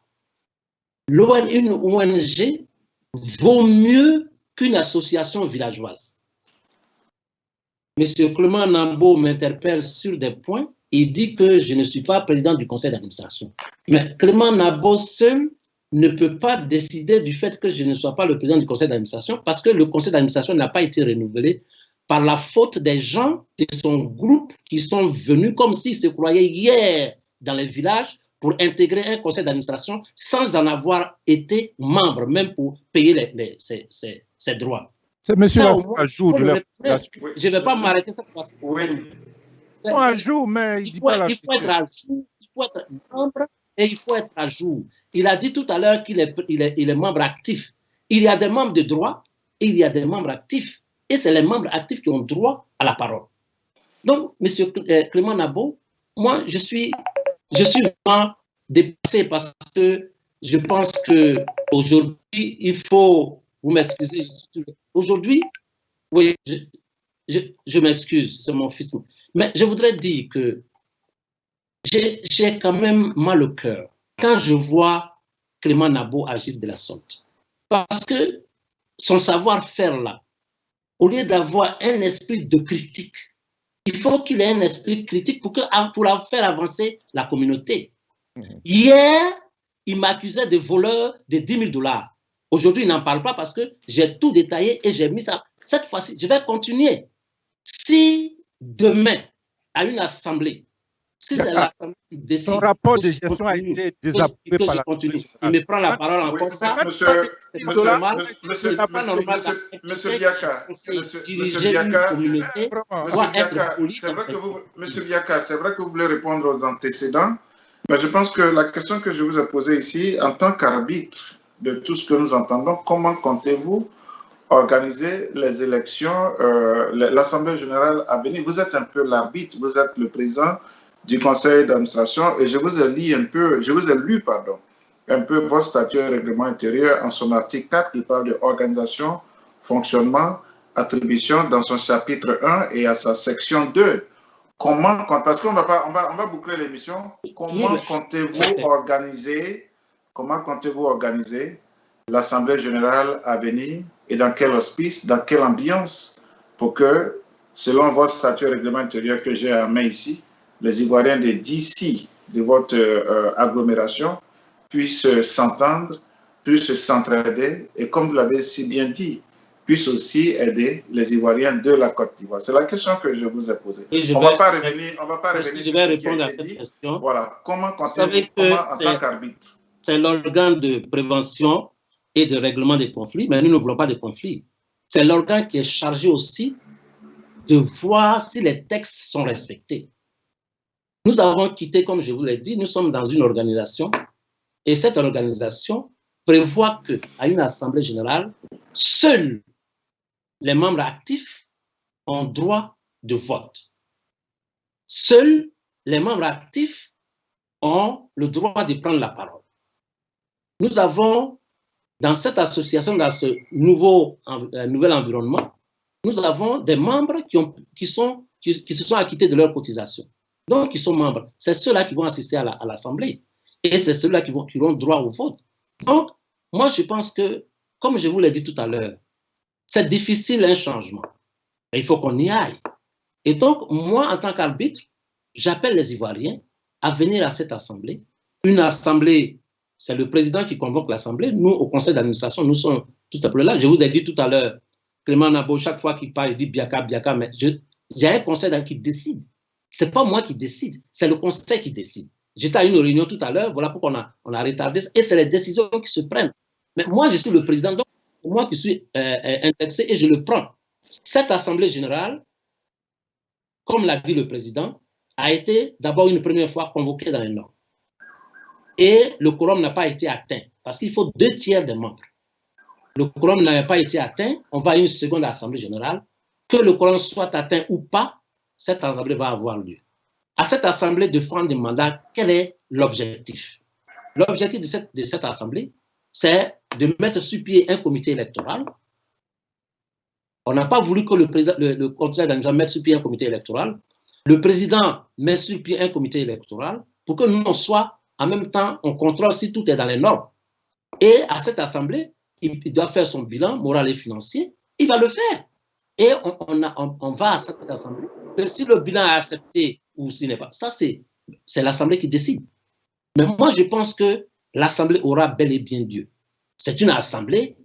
Une ONG vaut mieux qu'une association villageoise. Monsieur Clément Nambo m'interpelle sur des points. Il dit que je ne suis pas président du conseil d'administration. Mais Clément Nambo seul ne peut pas décider du fait que je ne sois pas le président du conseil d'administration parce que le conseil d'administration n'a pas été renouvelé par la faute des gens de son groupe qui sont venus comme s'ils se croyaient hier dans les villages pour intégrer un conseil d'administration sans en avoir été membre, même pour payer ses droits. C'est monsieur l'ajout de la... Je ne vais pas m'arrêter cette fois-ci. Oui. Un jour, mais il faut être à jour, il faut être membre et il faut être à jour. Il a dit tout à l'heure qu'il est membre actif. Il y a des membres de droit et il y a des membres actifs. Et c'est les membres actifs qui ont droit à la parole. Donc, M. Clément Nabo, moi, je suis vraiment dépassé parce que je pense qu'aujourd'hui, il faut, vous m'excusez, aujourd'hui, oui, je m'excuse, c'est mon fils. Mais je voudrais dire que j'ai quand même mal au cœur quand je vois Clément Nabo agir de la sorte. Parce que son savoir-faire là, au lieu d'avoir un esprit de critique, il faut qu'il ait un esprit critique pour faire avancer la communauté. Hier, il m'accusait de voleur de 10 000 $. Aujourd'hui, il n'en parle pas parce que j'ai tout détaillé et j'ai mis ça. Cette fois-ci, je vais continuer. Si demain, à une assemblée, si c'est l'assemblée qui décide... Son rapport de gestion a été désapprouvé par la commission. Il me prend la parole encore ça. Monsieur Biaka, c'est vrai que vous voulez répondre aux antécédents, mais je pense que la question que je vous ai posée ici, en tant qu'arbitre de tout ce que nous entendons, comment comptez-vous organiser les élections, l'Assemblée générale à venir? Vous êtes un peu l'arbitre, vous êtes le président du conseil d'administration et je vous ai lu un peu votre statut et règlement intérieur en son article 4 qui parle de organisation, fonctionnement, attribution dans son chapitre 1 et à sa section 2. Parce qu'on va boucler l'émission, comment comptez-vous organiser l'Assemblée générale à venir et dans quel auspice, dans quelle ambiance pour que, selon votre statut et règlement intérieur que j'ai en main ici, les Ivoiriens d'ici, de votre agglomération, puissent s'entendre, puissent s'entraider et, comme vous l'avez si bien dit, puissent aussi aider les Ivoiriens de la Côte d'Ivoire. C'est la question que je vous ai posée. On ne va pas revenir sur ce qui a été dit. Voilà. Comment comptez-vous en tant qu'arbitre? C'est l'organe de prévention et de règlement des conflits, mais nous ne voulons pas de conflits. C'est l'organe qui est chargé aussi de voir si les textes sont respectés. Nous avons quitté, comme je vous l'ai dit, nous sommes dans une organisation et cette organisation prévoit qu'à une assemblée générale, seuls les membres actifs ont droit de vote. Seuls les membres actifs ont le droit de prendre la parole. Nous avons, dans cette association, dans ce nouvel environnement, nous avons des membres qui se sont acquittés de leur cotisation. Donc, ils sont membres. C'est ceux-là qui vont assister à l'Assemblée. Et c'est ceux-là qui auront droit au vote. Donc, moi, je pense que, comme je vous l'ai dit tout à l'heure, c'est difficile un changement. Il faut qu'on y aille. Et donc, moi, en tant qu'arbitre, j'appelle les Ivoiriens à venir à cette Assemblée. Une Assemblée, c'est le président qui convoque l'Assemblée. Nous, au conseil d'administration, nous sommes tout simplement là. Je vous ai dit tout à l'heure, Clément Nabo, chaque fois qu'il parle, il dit Biaka, Biaka, mais j'ai un conseil qui décide. Ce n'est pas moi qui décide, c'est le conseil qui décide. J'étais à une réunion tout à l'heure, voilà pourquoi on a retardé, et c'est les décisions qui se prennent. Mais moi, je suis le président, donc c'est moi qui suis indexé et je le prends. Cette Assemblée générale, comme l'a dit le président, a été d'abord une première fois convoquée dans les normes. Et le quorum n'a pas été atteint, parce qu'il faut 2/3 des membres. Le quorum n'avait pas été atteint, on va à une seconde Assemblée générale. Que le quorum soit atteint ou pas, cette Assemblée va avoir lieu. À cette Assemblée de prendre des mandats, quel est l'objectif? L'objectif de cette Assemblée, c'est de mettre sur pied un comité électoral. On n'a pas voulu que le conseil d'administration mette sur pied un comité électoral. Le président met sur pied un comité électoral pour que nous, on soit, en même temps, on contrôle si tout est dans les normes. Et à cette Assemblée, il doit faire son bilan moral et financier. Il va le faire. Et on va à cette Assemblée. Et si le bilan est accepté ou s'il n'est pas, ça c'est l'Assemblée qui décide. Mais moi, je pense que l'Assemblée aura bel et bien lieu. C'est une Assemblée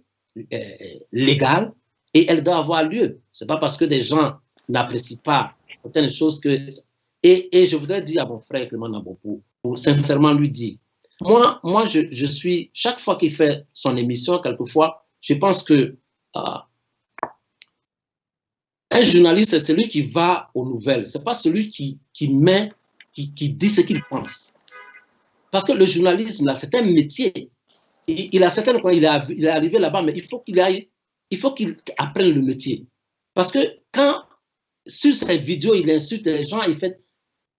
légale et elle doit avoir lieu. Ce n'est pas parce que des gens n'apprécient pas certaines choses que... Et je voudrais dire à mon frère Clément Nabopou, pour sincèrement lui dire, moi je suis, chaque fois qu'il fait son émission, quelquefois, je pense que un journaliste, c'est celui qui va aux nouvelles. Ce n'est pas celui qui dit ce qu'il pense. Parce que le journalisme, là, c'est un métier. Il a certaines fois, il est arrivé là-bas, mais il faut qu'il apprenne le métier. Parce que quand, sur ces vidéos, il insulte les gens, il fait...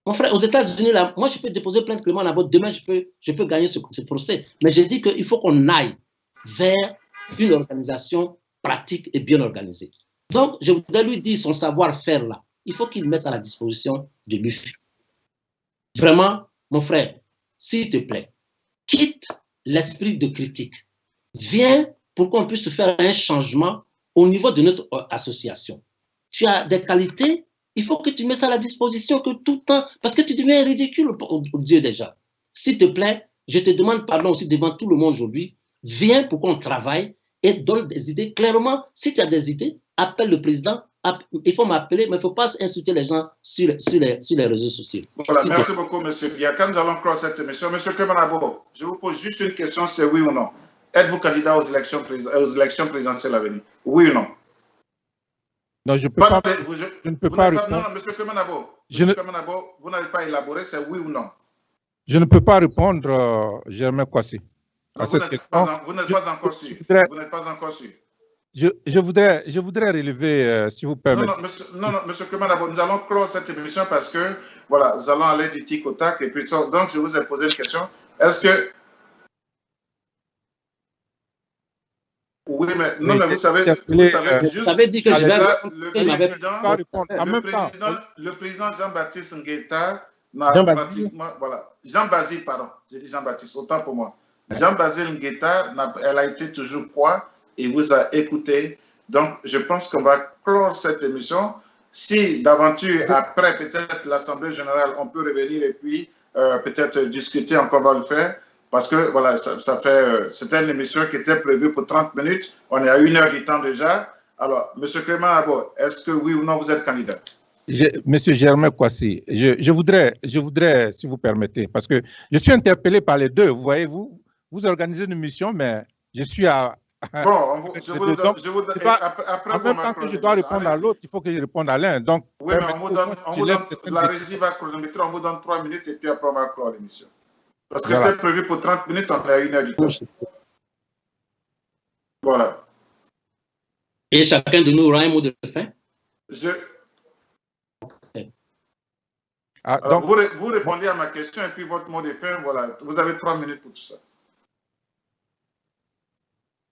Mon frère, aux États-Unis, là, moi, je peux déposer plainte Clément Nabo. Demain, je peux gagner ce procès. Mais je dis qu'il faut qu'on aille vers une organisation pratique et bien organisée. Donc, je voudrais lui dire son savoir-faire là. Il faut qu'il mette à la disposition de l'UFI. Vraiment, mon frère, s'il te plaît, quitte l'esprit de critique. Viens pour qu'on puisse faire un changement au niveau de notre association. Tu as des qualités, il faut que tu mettes ça à la disposition que tout le temps, parce que tu deviens ridicule au Dieu déjà. S'il te plaît, je te demande pardon aussi devant tout le monde aujourd'hui. Viens pour qu'on travaille et donne des idées clairement. Si tu as des idées, appelle le président. Il faut m'appeler, mais il ne faut pas insulter les gens sur les réseaux sociaux. Voilà, merci beaucoup, M. Biaka. Nous allons clore cette émission. M. Clément Nabo, je vous pose juste une question, c'est oui ou non. Êtes-vous candidat aux élections présidentielles à venir? Oui ou non? Non, je ne peux pas répondre. Non, M. Clément Nabo, vous n'avez pas élaboré, c'est oui ou non? Je ne peux pas répondre, Germain Kwasi, à cette question. Vous n'êtes pas encore sûr. Vous n'êtes pas encore sûr. Je voudrais relever, si vous permettez. Non, M. Clément Nabo, nous allons clore cette émission parce que, voilà, nous allons aller du tic au tac. Et puis, donc, je vous ai posé une question. Est-ce que... Oui, mais non, mais vous savez juste... Vous avez dit que je le président Jean-Baptiste Ngueta n'a pratiquement... Voilà, Jean-Basile, pardon. J'ai dit Jean-Baptiste, autant pour moi. Jean-Basile Ngueta, elle a été toujours quoi? Il vous a écouté. Donc, je pense qu'on va clore cette émission. Si d'aventure, après peut-être l'Assemblée générale, on peut revenir et puis peut-être discuter, encore on va le faire. Parce que, voilà, c'était une émission qui était prévue pour 30 minutes. On est à 1 heure du temps déjà. Alors, M. Clément Nabo, est-ce que oui ou non, vous êtes candidat? Monsieur Germain Kwasi, je voudrais, si vous permettez, parce que je suis interpellé par les deux. Vous voyez, vous organisez une émission, mais je suis à... Bon, après en même temps que je dois répondre à l'autre, il faut que je réponde à l'un. Donc, oui, mais la régie va chronométrer, on vous donne 3 minutes et puis après on va clore l'émission. Parce que c'était prévu pour 30 minutes, on est à 1 heure du temps. Voilà. Et chacun de nous aura un mot de fin? Donc, vous répondez à ma question et puis votre mot de fin, voilà. Vous avez 3 minutes pour tout ça.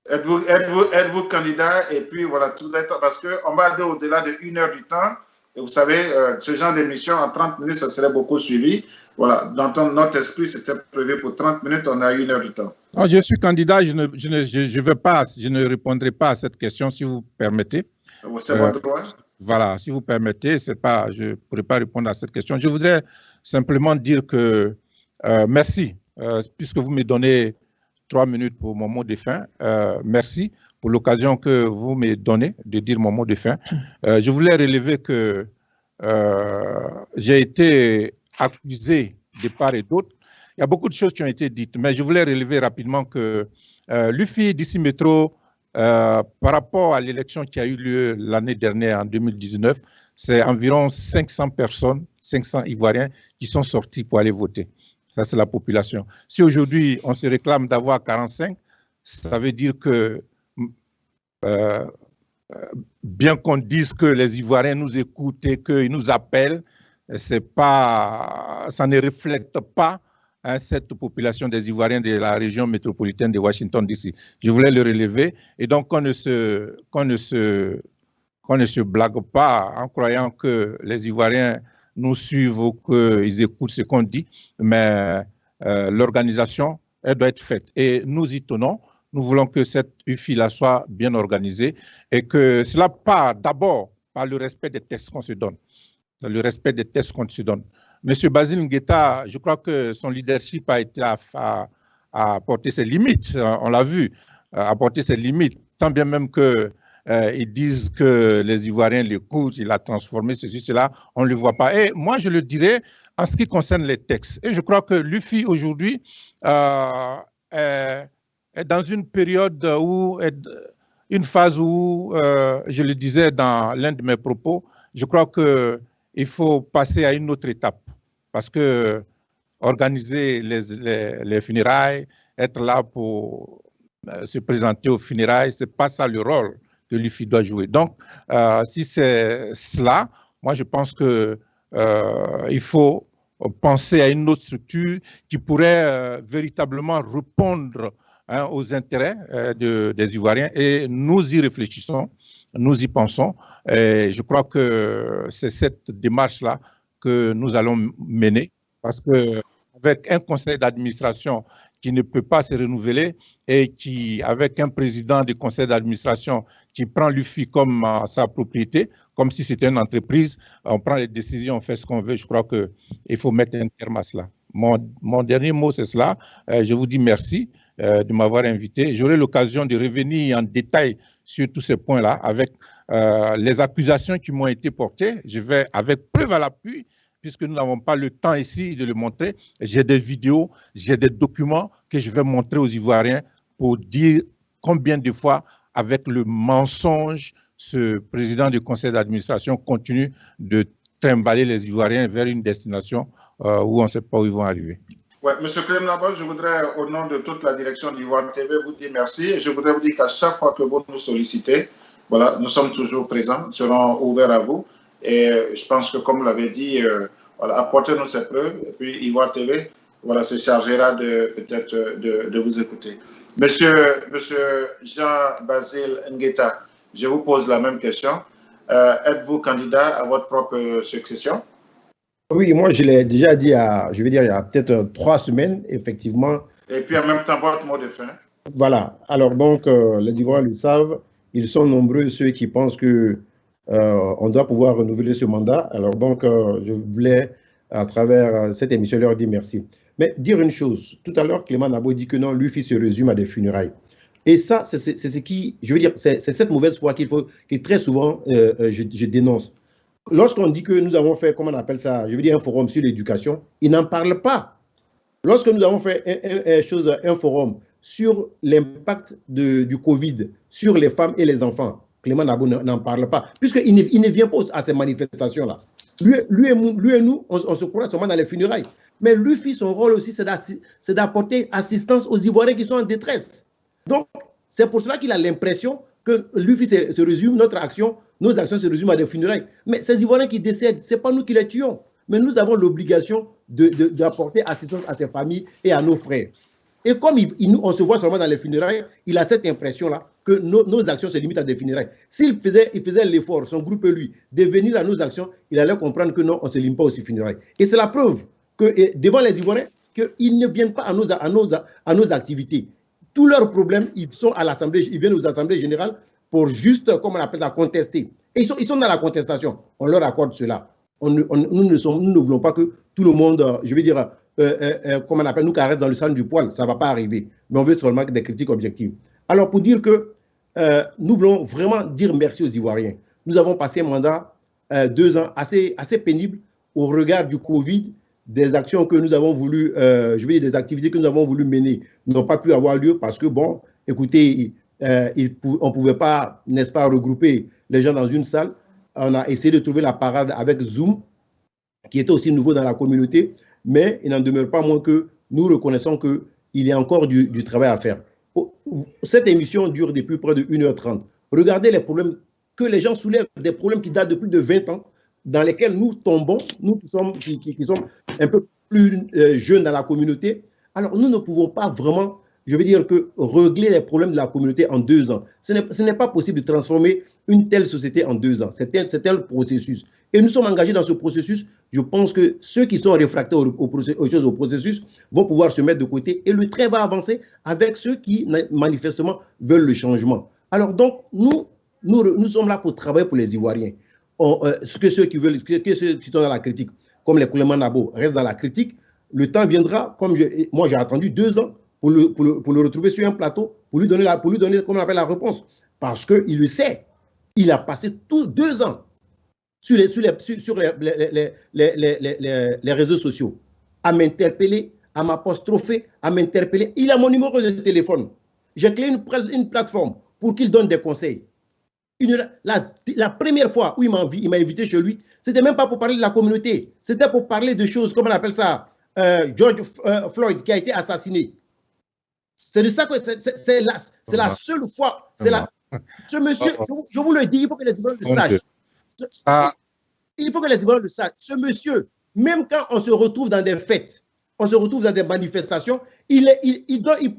Êtes-vous candidat? Et puis voilà, tout le temps, parce qu'on va aller au-delà de 1 heure du temps. Et vous savez, ce genre d'émission, en 30 minutes, ça serait beaucoup suivi. Voilà, dans notre esprit, c'était prévu pour 30 minutes, on a 1 heure du temps. Non, je suis candidat, je ne répondrai pas à cette question, si vous permettez. C'est votre droit. Voilà, si vous permettez, je ne pourrais pas répondre à cette question. Je voudrais simplement dire que merci, puisque vous me donnez 3 minutes pour mon mot de fin. Merci pour l'occasion que vous me donnez de dire mon mot de fin. Je voulais relever que j'ai été accusé de part et d'autre. Il y a beaucoup de choses qui ont été dites, mais je voulais relever rapidement que l'UFI d'ici Métro, par rapport à l'élection qui a eu lieu l'année dernière, en 2019, c'est environ 500 personnes, 500 Ivoiriens qui sont sortis pour aller voter. Ça, c'est la population. Si aujourd'hui, on se réclame d'avoir 45, ça veut dire que, bien qu'on dise que les Ivoiriens nous écoutent et qu'ils nous appellent, ça ne reflète pas cette population des Ivoiriens de la région métropolitaine de Washington, D.C. Je voulais le relever. Et donc, qu'on ne se blague pas en croyant que les Ivoiriens nous suivent ou qu'ils écoutent ce qu'on dit, mais l'organisation, elle doit être faite. Et nous y tenons. Nous voulons que cette UFI-là soit bien organisée et que cela part d'abord par le respect des textes qu'on se donne. Le respect des textes qu'on se donne. Monsieur Basile Ngueta, je crois que son leadership a été à porter ses limites, on l'a vu, à porter ses limites, tant bien même qu'ils disent que les Ivoiriens l'écoutent, il a transformé ceci, cela, on ne le voit pas. Et moi, je le dirais en ce qui concerne les textes. Et je crois que l'UFI aujourd'hui est dans une période où, une phase où, je le disais dans l'un de mes propos, je crois qu'il faut passer à une autre étape. Parce que organiser les funérailles, être là pour se présenter aux funérailles, ce n'est pas ça le rôle que l'UFI doit jouer. Donc, si c'est cela, moi je pense qu'il faut penser à une autre structure qui pourrait véritablement répondre aux intérêts des Ivoiriens et nous y réfléchissons, nous y pensons. Et je crois que c'est cette démarche-là que nous allons mener, parce qu'avec un conseil d'administration qui ne peut pas se renouveler et avec un président du conseil d'administration qui prend l'UFI comme sa propriété, comme si c'était une entreprise, on prend les décisions, on fait ce qu'on veut, je crois qu'il faut mettre un terme à cela. Mon dernier mot, c'est cela. Je vous dis merci de m'avoir invité. J'aurai l'occasion de revenir en détail sur tous ces points-là avec les accusations qui m'ont été portées. Je vais, avec preuve à l'appui, puisque nous n'avons pas le temps ici de le montrer, j'ai des vidéos, j'ai des documents que je vais montrer aux Ivoiriens pour dire combien de fois, avec le mensonge, ce président du conseil d'administration continue de trimballer les Ivoiriens vers une destination où on ne sait pas où ils vont arriver. Ouais, Monsieur Clem Laborde, je voudrais, au nom de toute la direction d'Ivoire TV, vous dire merci. Et je voudrais vous dire qu'à chaque fois que vous nous sollicitez, voilà, nous sommes toujours présents, nous serons ouverts à vous. Et je pense que, comme vous l'avez dit, voilà, apportez-nous ces preuves. Et puis, Ivoire TV, voilà, se chargera peut-être de vous écouter. Monsieur Jean-Basile Ngueta, je vous pose la même question. Êtes-vous candidat à votre propre succession? Oui, moi, je l'ai déjà dit, je veux dire, il y a peut-être 3 semaines, effectivement. Et puis, en même temps, votre mot de fin. Voilà. Alors, donc, les Ivoiriens le savent. Ils sont nombreux, ceux qui pensent que on doit pouvoir renouveler ce mandat. Alors, donc, je voulais, à travers cette émission, leur dire merci. Mais dire une chose. Tout à l'heure, Clément Nabo dit que non, l'UFI se résume à des funérailles. Et ça, c'est ce qui, je veux dire, c'est cette mauvaise foi que très souvent, je dénonce. Lorsqu'on dit que nous avons fait, comment on appelle ça, je veux dire un forum sur l'éducation, ils n'en parlent pas. Lorsque nous avons fait un forum sur l'impact du Covid sur les femmes et les enfants, Clément Nabo n'en parle pas, puisqu'il ne vient pas à ces manifestations-là. Lui et nous, on se croit seulement dans les funérailles. Mais lui, son rôle aussi, c'est d'apporter assistance aux Ivoiriens qui sont en détresse. Donc, c'est pour cela qu'il a l'impression que l'UFI se résume, nos actions se résument à des funérailles. Mais ces Ivoiriens qui décèdent, ce n'est pas nous qui les tuons. Mais nous avons l'obligation d'apporter assistance à ces familles et à nos frères. Et comme on se voit seulement dans les funérailles, il a cette impression-là que nos actions se limitent à des funérailles. S'il faisait l'effort, son groupe et lui, de venir à nos actions, il allait comprendre que non, on ne se limite pas aux funérailles. Et c'est la preuve que devant les Ivoiriens, qu'ils ne viennent pas à nos activités. Tous leurs problèmes, ils viennent aux assemblées générales pour juste, comme on appelle ça, contester. Et ils sont dans la contestation. On leur accorde cela. Nous ne voulons pas que tout le monde, je veux dire, comme on appelle, nous caresse dans le sang du poil. Ça ne va pas arriver. Mais on veut seulement des critiques objectives. Alors, pour dire que nous voulons vraiment dire merci aux Ivoiriens. Nous avons passé un mandat 2 ans assez pénible au regard du Covid. Des actions que nous avons voulu, je veux dire, des activités que nous avons voulu mener n'ont pas pu avoir lieu parce que, bon, écoutez, on ne pouvait pas, n'est-ce pas, regrouper les gens dans une salle. On a essayé de trouver la parade avec Zoom, qui était aussi nouveau dans la communauté, mais il n'en demeure pas moins que nous reconnaissons qu'il y a encore du travail à faire. Cette émission dure depuis près de 1h30. Regardez les problèmes que les gens soulèvent, des problèmes qui datent de plus de 20 ans, dans lesquels nous tombons, nous qui sommes un peu plus jeunes dans la communauté. Alors, nous ne pouvons pas vraiment, je veux dire, que régler les problèmes de la communauté en 2 ans. Ce n'est pas possible de transformer une telle société en 2 ans. C'est un processus. Et nous sommes engagés dans ce processus. Je pense que ceux qui sont réfractaires au processus vont pouvoir se mettre de côté et le train va avancer avec ceux qui, manifestement, veulent le changement. Alors, donc, nous sommes là pour travailler pour les Ivoiriens. Ceux qui sont dans la critique, comme les Clément Nabo, restent dans la critique. Le temps viendra, moi j'ai attendu 2 ans pour le retrouver sur un plateau, pour lui donner comme on appelle, la réponse. Parce qu'il le sait. Il a passé tous 2 ans sur les réseaux sociaux à m'interpeller, à m'apostropher, à m'interpeller. Il a mon numéro de téléphone. J'ai créé une plateforme pour qu'il donne des conseils. La première fois où il m'a invité chez lui, c'était même pas pour parler de la communauté, c'était pour parler de choses, comme on appelle ça, George Floyd qui a été assassiné. C'est de ça que c'est la seule fois. Ce monsieur, je vous le dis, il faut que les Ivoiriens le sachent. Il faut que les Ivoiriens le sachent. Ce monsieur, même quand on se retrouve dans des fêtes, on se retrouve dans des manifestations, il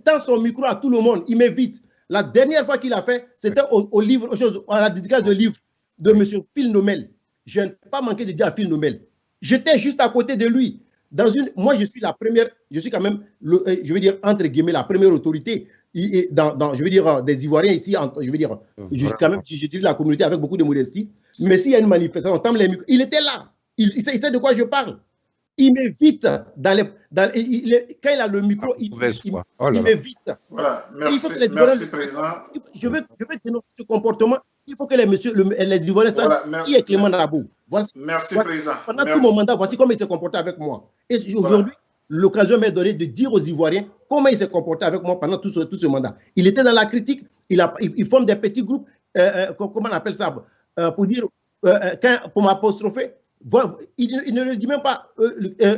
tend son micro à tout le monde, il m'invite. La dernière fois qu'il a fait, c'était à la dédicace de livre de M. Phil Nomel. Je n'ai pas manqué de dire à Phil Nomel. J'étais juste à côté de lui. Moi, je suis la première, je suis quand même, je veux dire, entre guillemets, la première autorité, je veux dire, des Ivoiriens ici, je veux dire, quand même, j'utilise la communauté avec beaucoup de modestie. Mais s'il y a une manifestation, on tend les micros. Il était là. Il sait de quoi je parle. Il m'invite quand il a le micro, il m'invite. Voilà, merci, Président. Je veux dénoncer ce comportement. Il faut que les Ivoiriens sachent qui est Clément Nabo. Merci, Président. Pendant tout mon mandat, voici comment il s'est comporté avec moi. Et aujourd'hui, l'occasion m'est donnée de dire aux Ivoiriens comment il s'est comporté avec moi pendant tout ce mandat. Il était dans la critique, il forme des petits groupes, comment on appelle ça, pour m'apostropher. Il ne le dit même pas,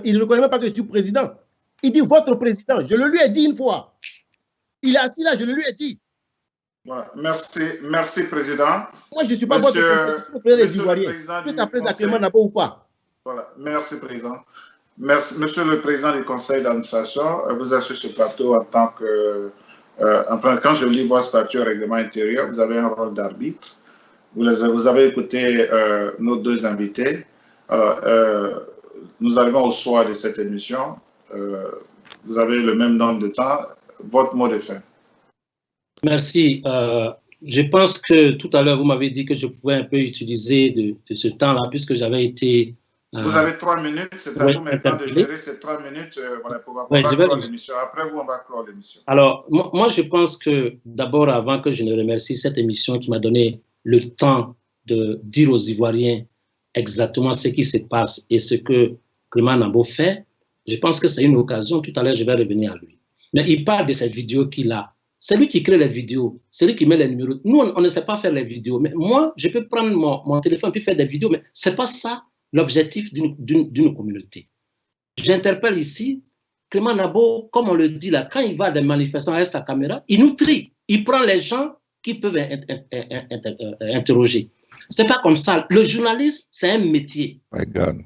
il ne reconnaît même pas que je suis président. Il dit votre président. Je le lui ai dit une fois. Il est assis là, je le lui ai dit. Voilà. Merci, Président. Moi, je ne suis pas votre président des Ivoiriens. Que ça plaise à Clément Nabo ou pas. Voilà. Merci, Président. Merci, Monsieur le Président du Conseil d'administration. Vous êtes sur ce plateau en tant que... quand je lis votre statut au règlement intérieur, vous avez un rôle d'arbitre. Vous avez écouté nos 2 invités. Alors, nous arrivons au soir de cette émission. Vous avez le même nombre de temps. Votre mot de fin. Merci. Je pense que tout à l'heure, vous m'avez dit que je pouvais un peu utiliser de ce temps-là, puisque j'avais été... Vous avez 3 minutes. C'est à vous maintenant de gérer ces 3 minutes pour clore l'émission. Après vous, on va clore l'émission. Alors, moi, je pense que d'abord, avant que je ne remercie cette émission qui m'a donné le temps de dire aux Ivoiriens exactement ce qui se passe et ce que Clément Nabo fait, je pense que c'est une occasion. Tout à l'heure, je vais revenir à lui. Mais il parle de cette vidéo qu'il a. C'est lui qui crée les vidéos, c'est lui qui met les numéros. Nous, on ne sait pas faire les vidéos. Mais moi, je peux prendre mon téléphone et faire des vidéos, mais ce n'est pas ça l'objectif d'une communauté. J'interpelle ici Clément Nabo, comme on le dit là, quand il va à des manifestations avec sa caméra, il nous trie. Il prend les gens qui peuvent interroger. Ce n'est pas comme ça. Le journaliste, c'est un métier. My God.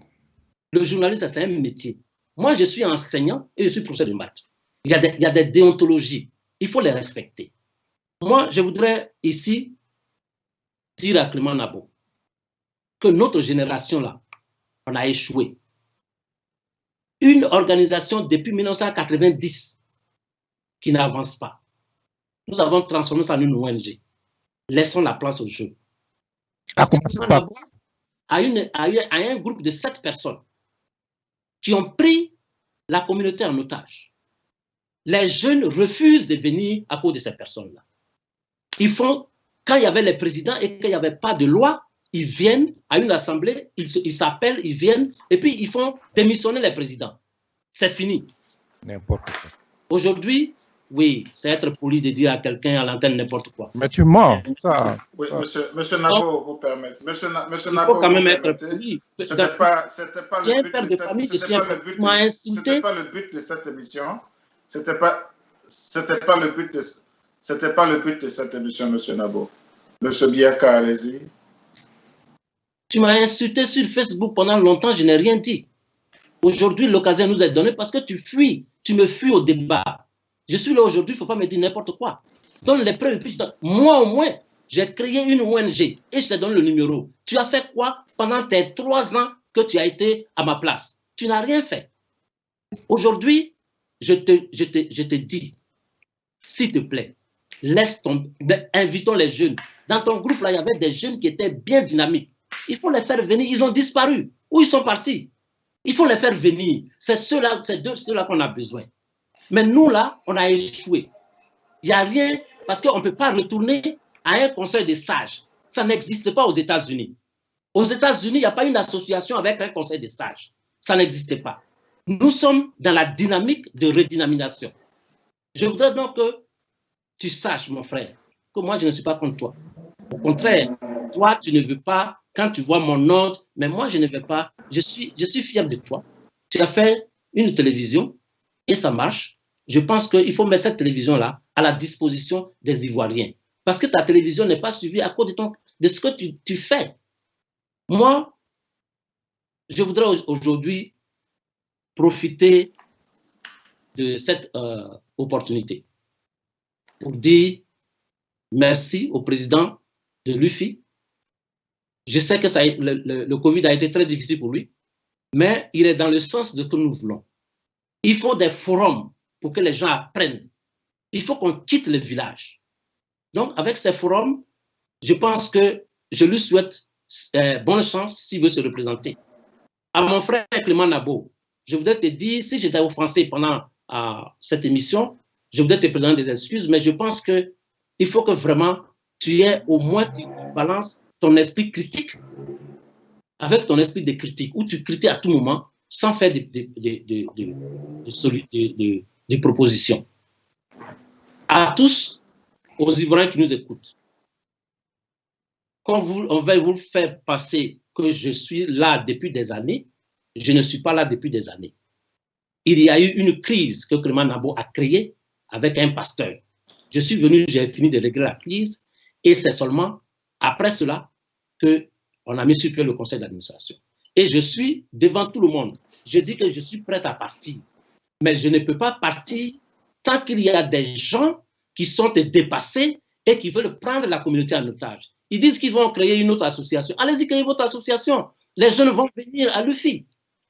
Le journaliste, c'est un métier. Moi, je suis enseignant et je suis professeur de maths. Il y a des déontologies. Il faut les respecter. Moi, je voudrais ici dire à Clément Nabo que notre génération-là, on a échoué. Une organisation depuis 1990 qui n'avance pas. Nous avons transformé ça en une ONG. Laissons la place au jeu. À un groupe de 7 personnes qui ont pris la communauté en otage. Les jeunes refusent de venir à cause de ces personnes-là. Ils font, quand il y avait les présidents et qu'il n'y avait pas de loi, ils viennent à une assemblée, ils s'appellent, ils viennent, et puis ils font démissionner les présidents. C'est fini. N'importe quoi. Aujourd'hui, oui, c'est être poli de dire à quelqu'un à l'antenne n'importe quoi. Mais tu mens, ça. Oui, monsieur Nabo, vous permettez. Monsieur Nabo, il faut quand même être poli. C'était pas le but de cette émission. C'était pas le but de cette émission, monsieur Nabo. Monsieur Biaka, allez-y. Tu m'as insulté sur Facebook pendant longtemps, je n'ai rien dit. Aujourd'hui, l'occasion nous est donnée parce que tu fuis. Tu me fuis au débat. Je suis là aujourd'hui, il ne faut pas me dire n'importe quoi. Donne les preuves. Moi, au moins, j'ai créé une ONG et je te donne le numéro. Tu as fait quoi pendant tes 3 ans que tu as été à ma place? Tu n'as rien fait. Aujourd'hui, je te dis, s'il te plaît, invitons les jeunes. Dans ton groupe, là, il y avait des jeunes qui étaient bien dynamiques. Il faut les faire venir. Ils ont disparu. Où ils sont partis? Il faut les faire venir. C'est ceux-là qu'on a besoin. Mais nous, là, on a échoué. Il n'y a rien, parce qu'on ne peut pas retourner à un conseil des sages. Ça n'existe pas aux États-Unis. Aux États-Unis, il n'y a pas une association avec un conseil des sages. Ça n'existe pas. Nous sommes dans la dynamique de redynamisation. Je voudrais donc que tu saches, mon frère, que moi, je ne suis pas contre toi. Au contraire, toi, tu ne veux pas, quand tu vois mon ordre, mais moi, je ne veux pas. Je suis fier de toi. Tu as fait une télévision et ça marche. Je pense qu'il faut mettre cette télévision-là à la disposition des Ivoiriens. Parce que ta télévision n'est pas suivie à cause de ce que tu fais. Moi, je voudrais aujourd'hui profiter de cette opportunité pour dire merci au président de l'UFI. Je sais que le Covid a été très difficile pour lui, mais il est dans le sens de ce que nous voulons. Il faut des forums pour que les gens apprennent. Il faut qu'on quitte le village. Donc, avec ces forums, je pense que je lui souhaite bonne chance s'il veut se représenter. À mon frère Clément Nabo, je voudrais te dire, si j'étais offensé pendant cette émission, je voudrais te présenter des excuses, mais je pense qu'il faut que vraiment tu aies au moins, tu balances ton esprit critique avec ton esprit de critique, où tu critiques à tout moment sans faire des propositions. À tous, aux Ivoiriens qui nous écoutent, quand on va vous faire passer que je suis là depuis des années, je ne suis pas là depuis des années. Il y a eu une crise que Clément Nabo a créée avec un pasteur. Je suis venu, j'ai fini de régler la crise, et c'est seulement après cela qu'on a mis sur pied le conseil d'administration. Et je suis devant tout le monde. Je dis que je suis prêt à partir. Mais je ne peux pas partir tant qu'il y a des gens qui sont dépassés et qui veulent prendre la communauté en otage. Ils disent qu'ils vont créer une autre association. Allez-y, créez votre association. Les jeunes vont venir à l'UFI.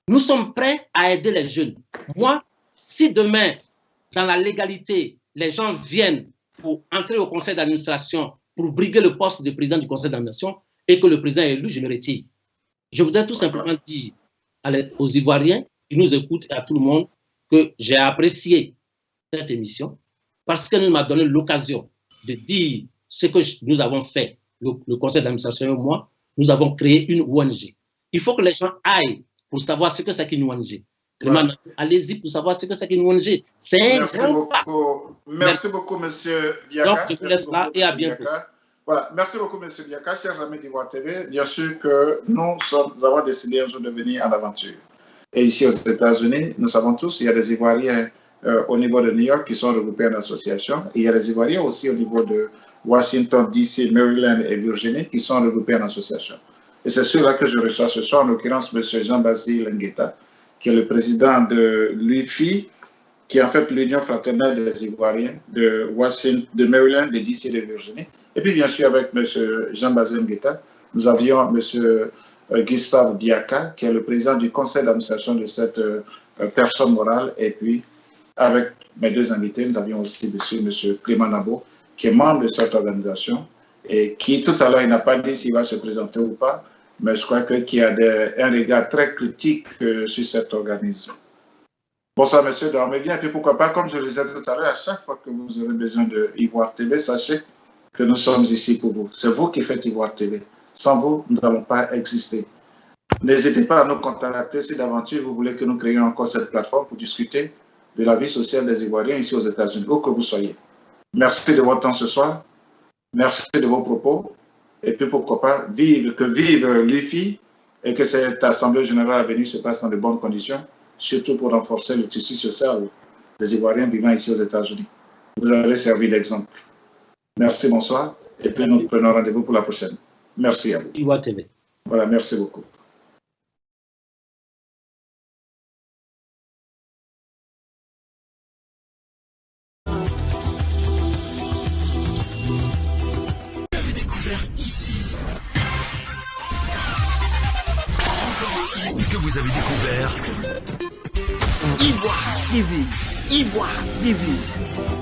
Nous sommes prêts à aider les jeunes. Moi, si demain, dans la légalité, les gens viennent pour entrer au conseil d'administration, pour briguer le poste de président du conseil d'administration, et que le président est élu, je me retire. Je voudrais tout simplement dire aux Ivoiriens qui nous écoutent et à tout le monde que j'ai apprécié cette émission parce qu'elle m'a donné l'occasion de dire ce que nous avons fait, le conseil d'administration et moi, nous avons créé une ONG. Il faut que les gens aillent pour savoir ce que c'est qu'une ONG. Ouais. Allez-y pour savoir ce que c'est qu'une ONG. C'est un grand pas. Merci beaucoup, M. Biaka. Donc, je vous laisse là et à bientôt. Voilà. Merci beaucoup, M. Biaka. Chers amis d'Ivoire TV, bien sûr que nous avons décidé un jour de venir en aventure. Et ici aux États-Unis, nous savons tous, il y a des Ivoiriens au niveau de New York qui sont regroupés en association. Et il y a des Ivoiriens aussi au niveau de Washington, D.C., Maryland et Virginie qui sont regroupés en association. Et c'est ceux-là que je reçois ce soir, en l'occurrence M. Jean-Basile Ngueta, qui est le président de l'UFI, qui est en fait l'Union fraternelle des Ivoiriens de Washington, de Maryland, de DC et de Virginie. Et puis, bien sûr, avec M. Jean-Bazile Ngueta, nous avions M. Gustave Biaka, qui est le président du conseil d'administration de cette personne morale. Et puis, avec mes deux invités, nous avions aussi M. Clément Nabo, qui est membre de cette organisation et qui, tout à l'heure, il n'a pas dit s'il va se présenter ou pas, mais je crois qu'il a un regard très critique sur cet organisme. Bonsoir, monsieur, dormez bien. Et puis, pourquoi pas, comme je le disais tout à l'heure, à chaque fois que vous aurez besoin de Ivoire TV, sachez que nous sommes ici pour vous. C'est vous qui faites Ivoire TV. Sans vous, nous n'allons pas exister. N'hésitez pas à nous contacter si d'aventure vous voulez que nous créions encore cette plateforme pour discuter de la vie sociale des Ivoiriens ici aux États-Unis, où que vous soyez. Merci de votre temps ce soir. Merci de vos propos. Et puis, pourquoi pas, que vive l'IFI et que cette Assemblée générale à venir se passe dans de bonnes conditions, surtout pour renforcer le tissu social des Ivoiriens vivant ici aux États-Unis. Vous avez servi d'exemple. Merci, bonsoir. Et puis, nous prenons rendez-vous pour la prochaine. Merci à vous. Ivoire TV. Voilà, merci beaucoup. Que vous avez découvert Ivoire TV. Ivoire TV.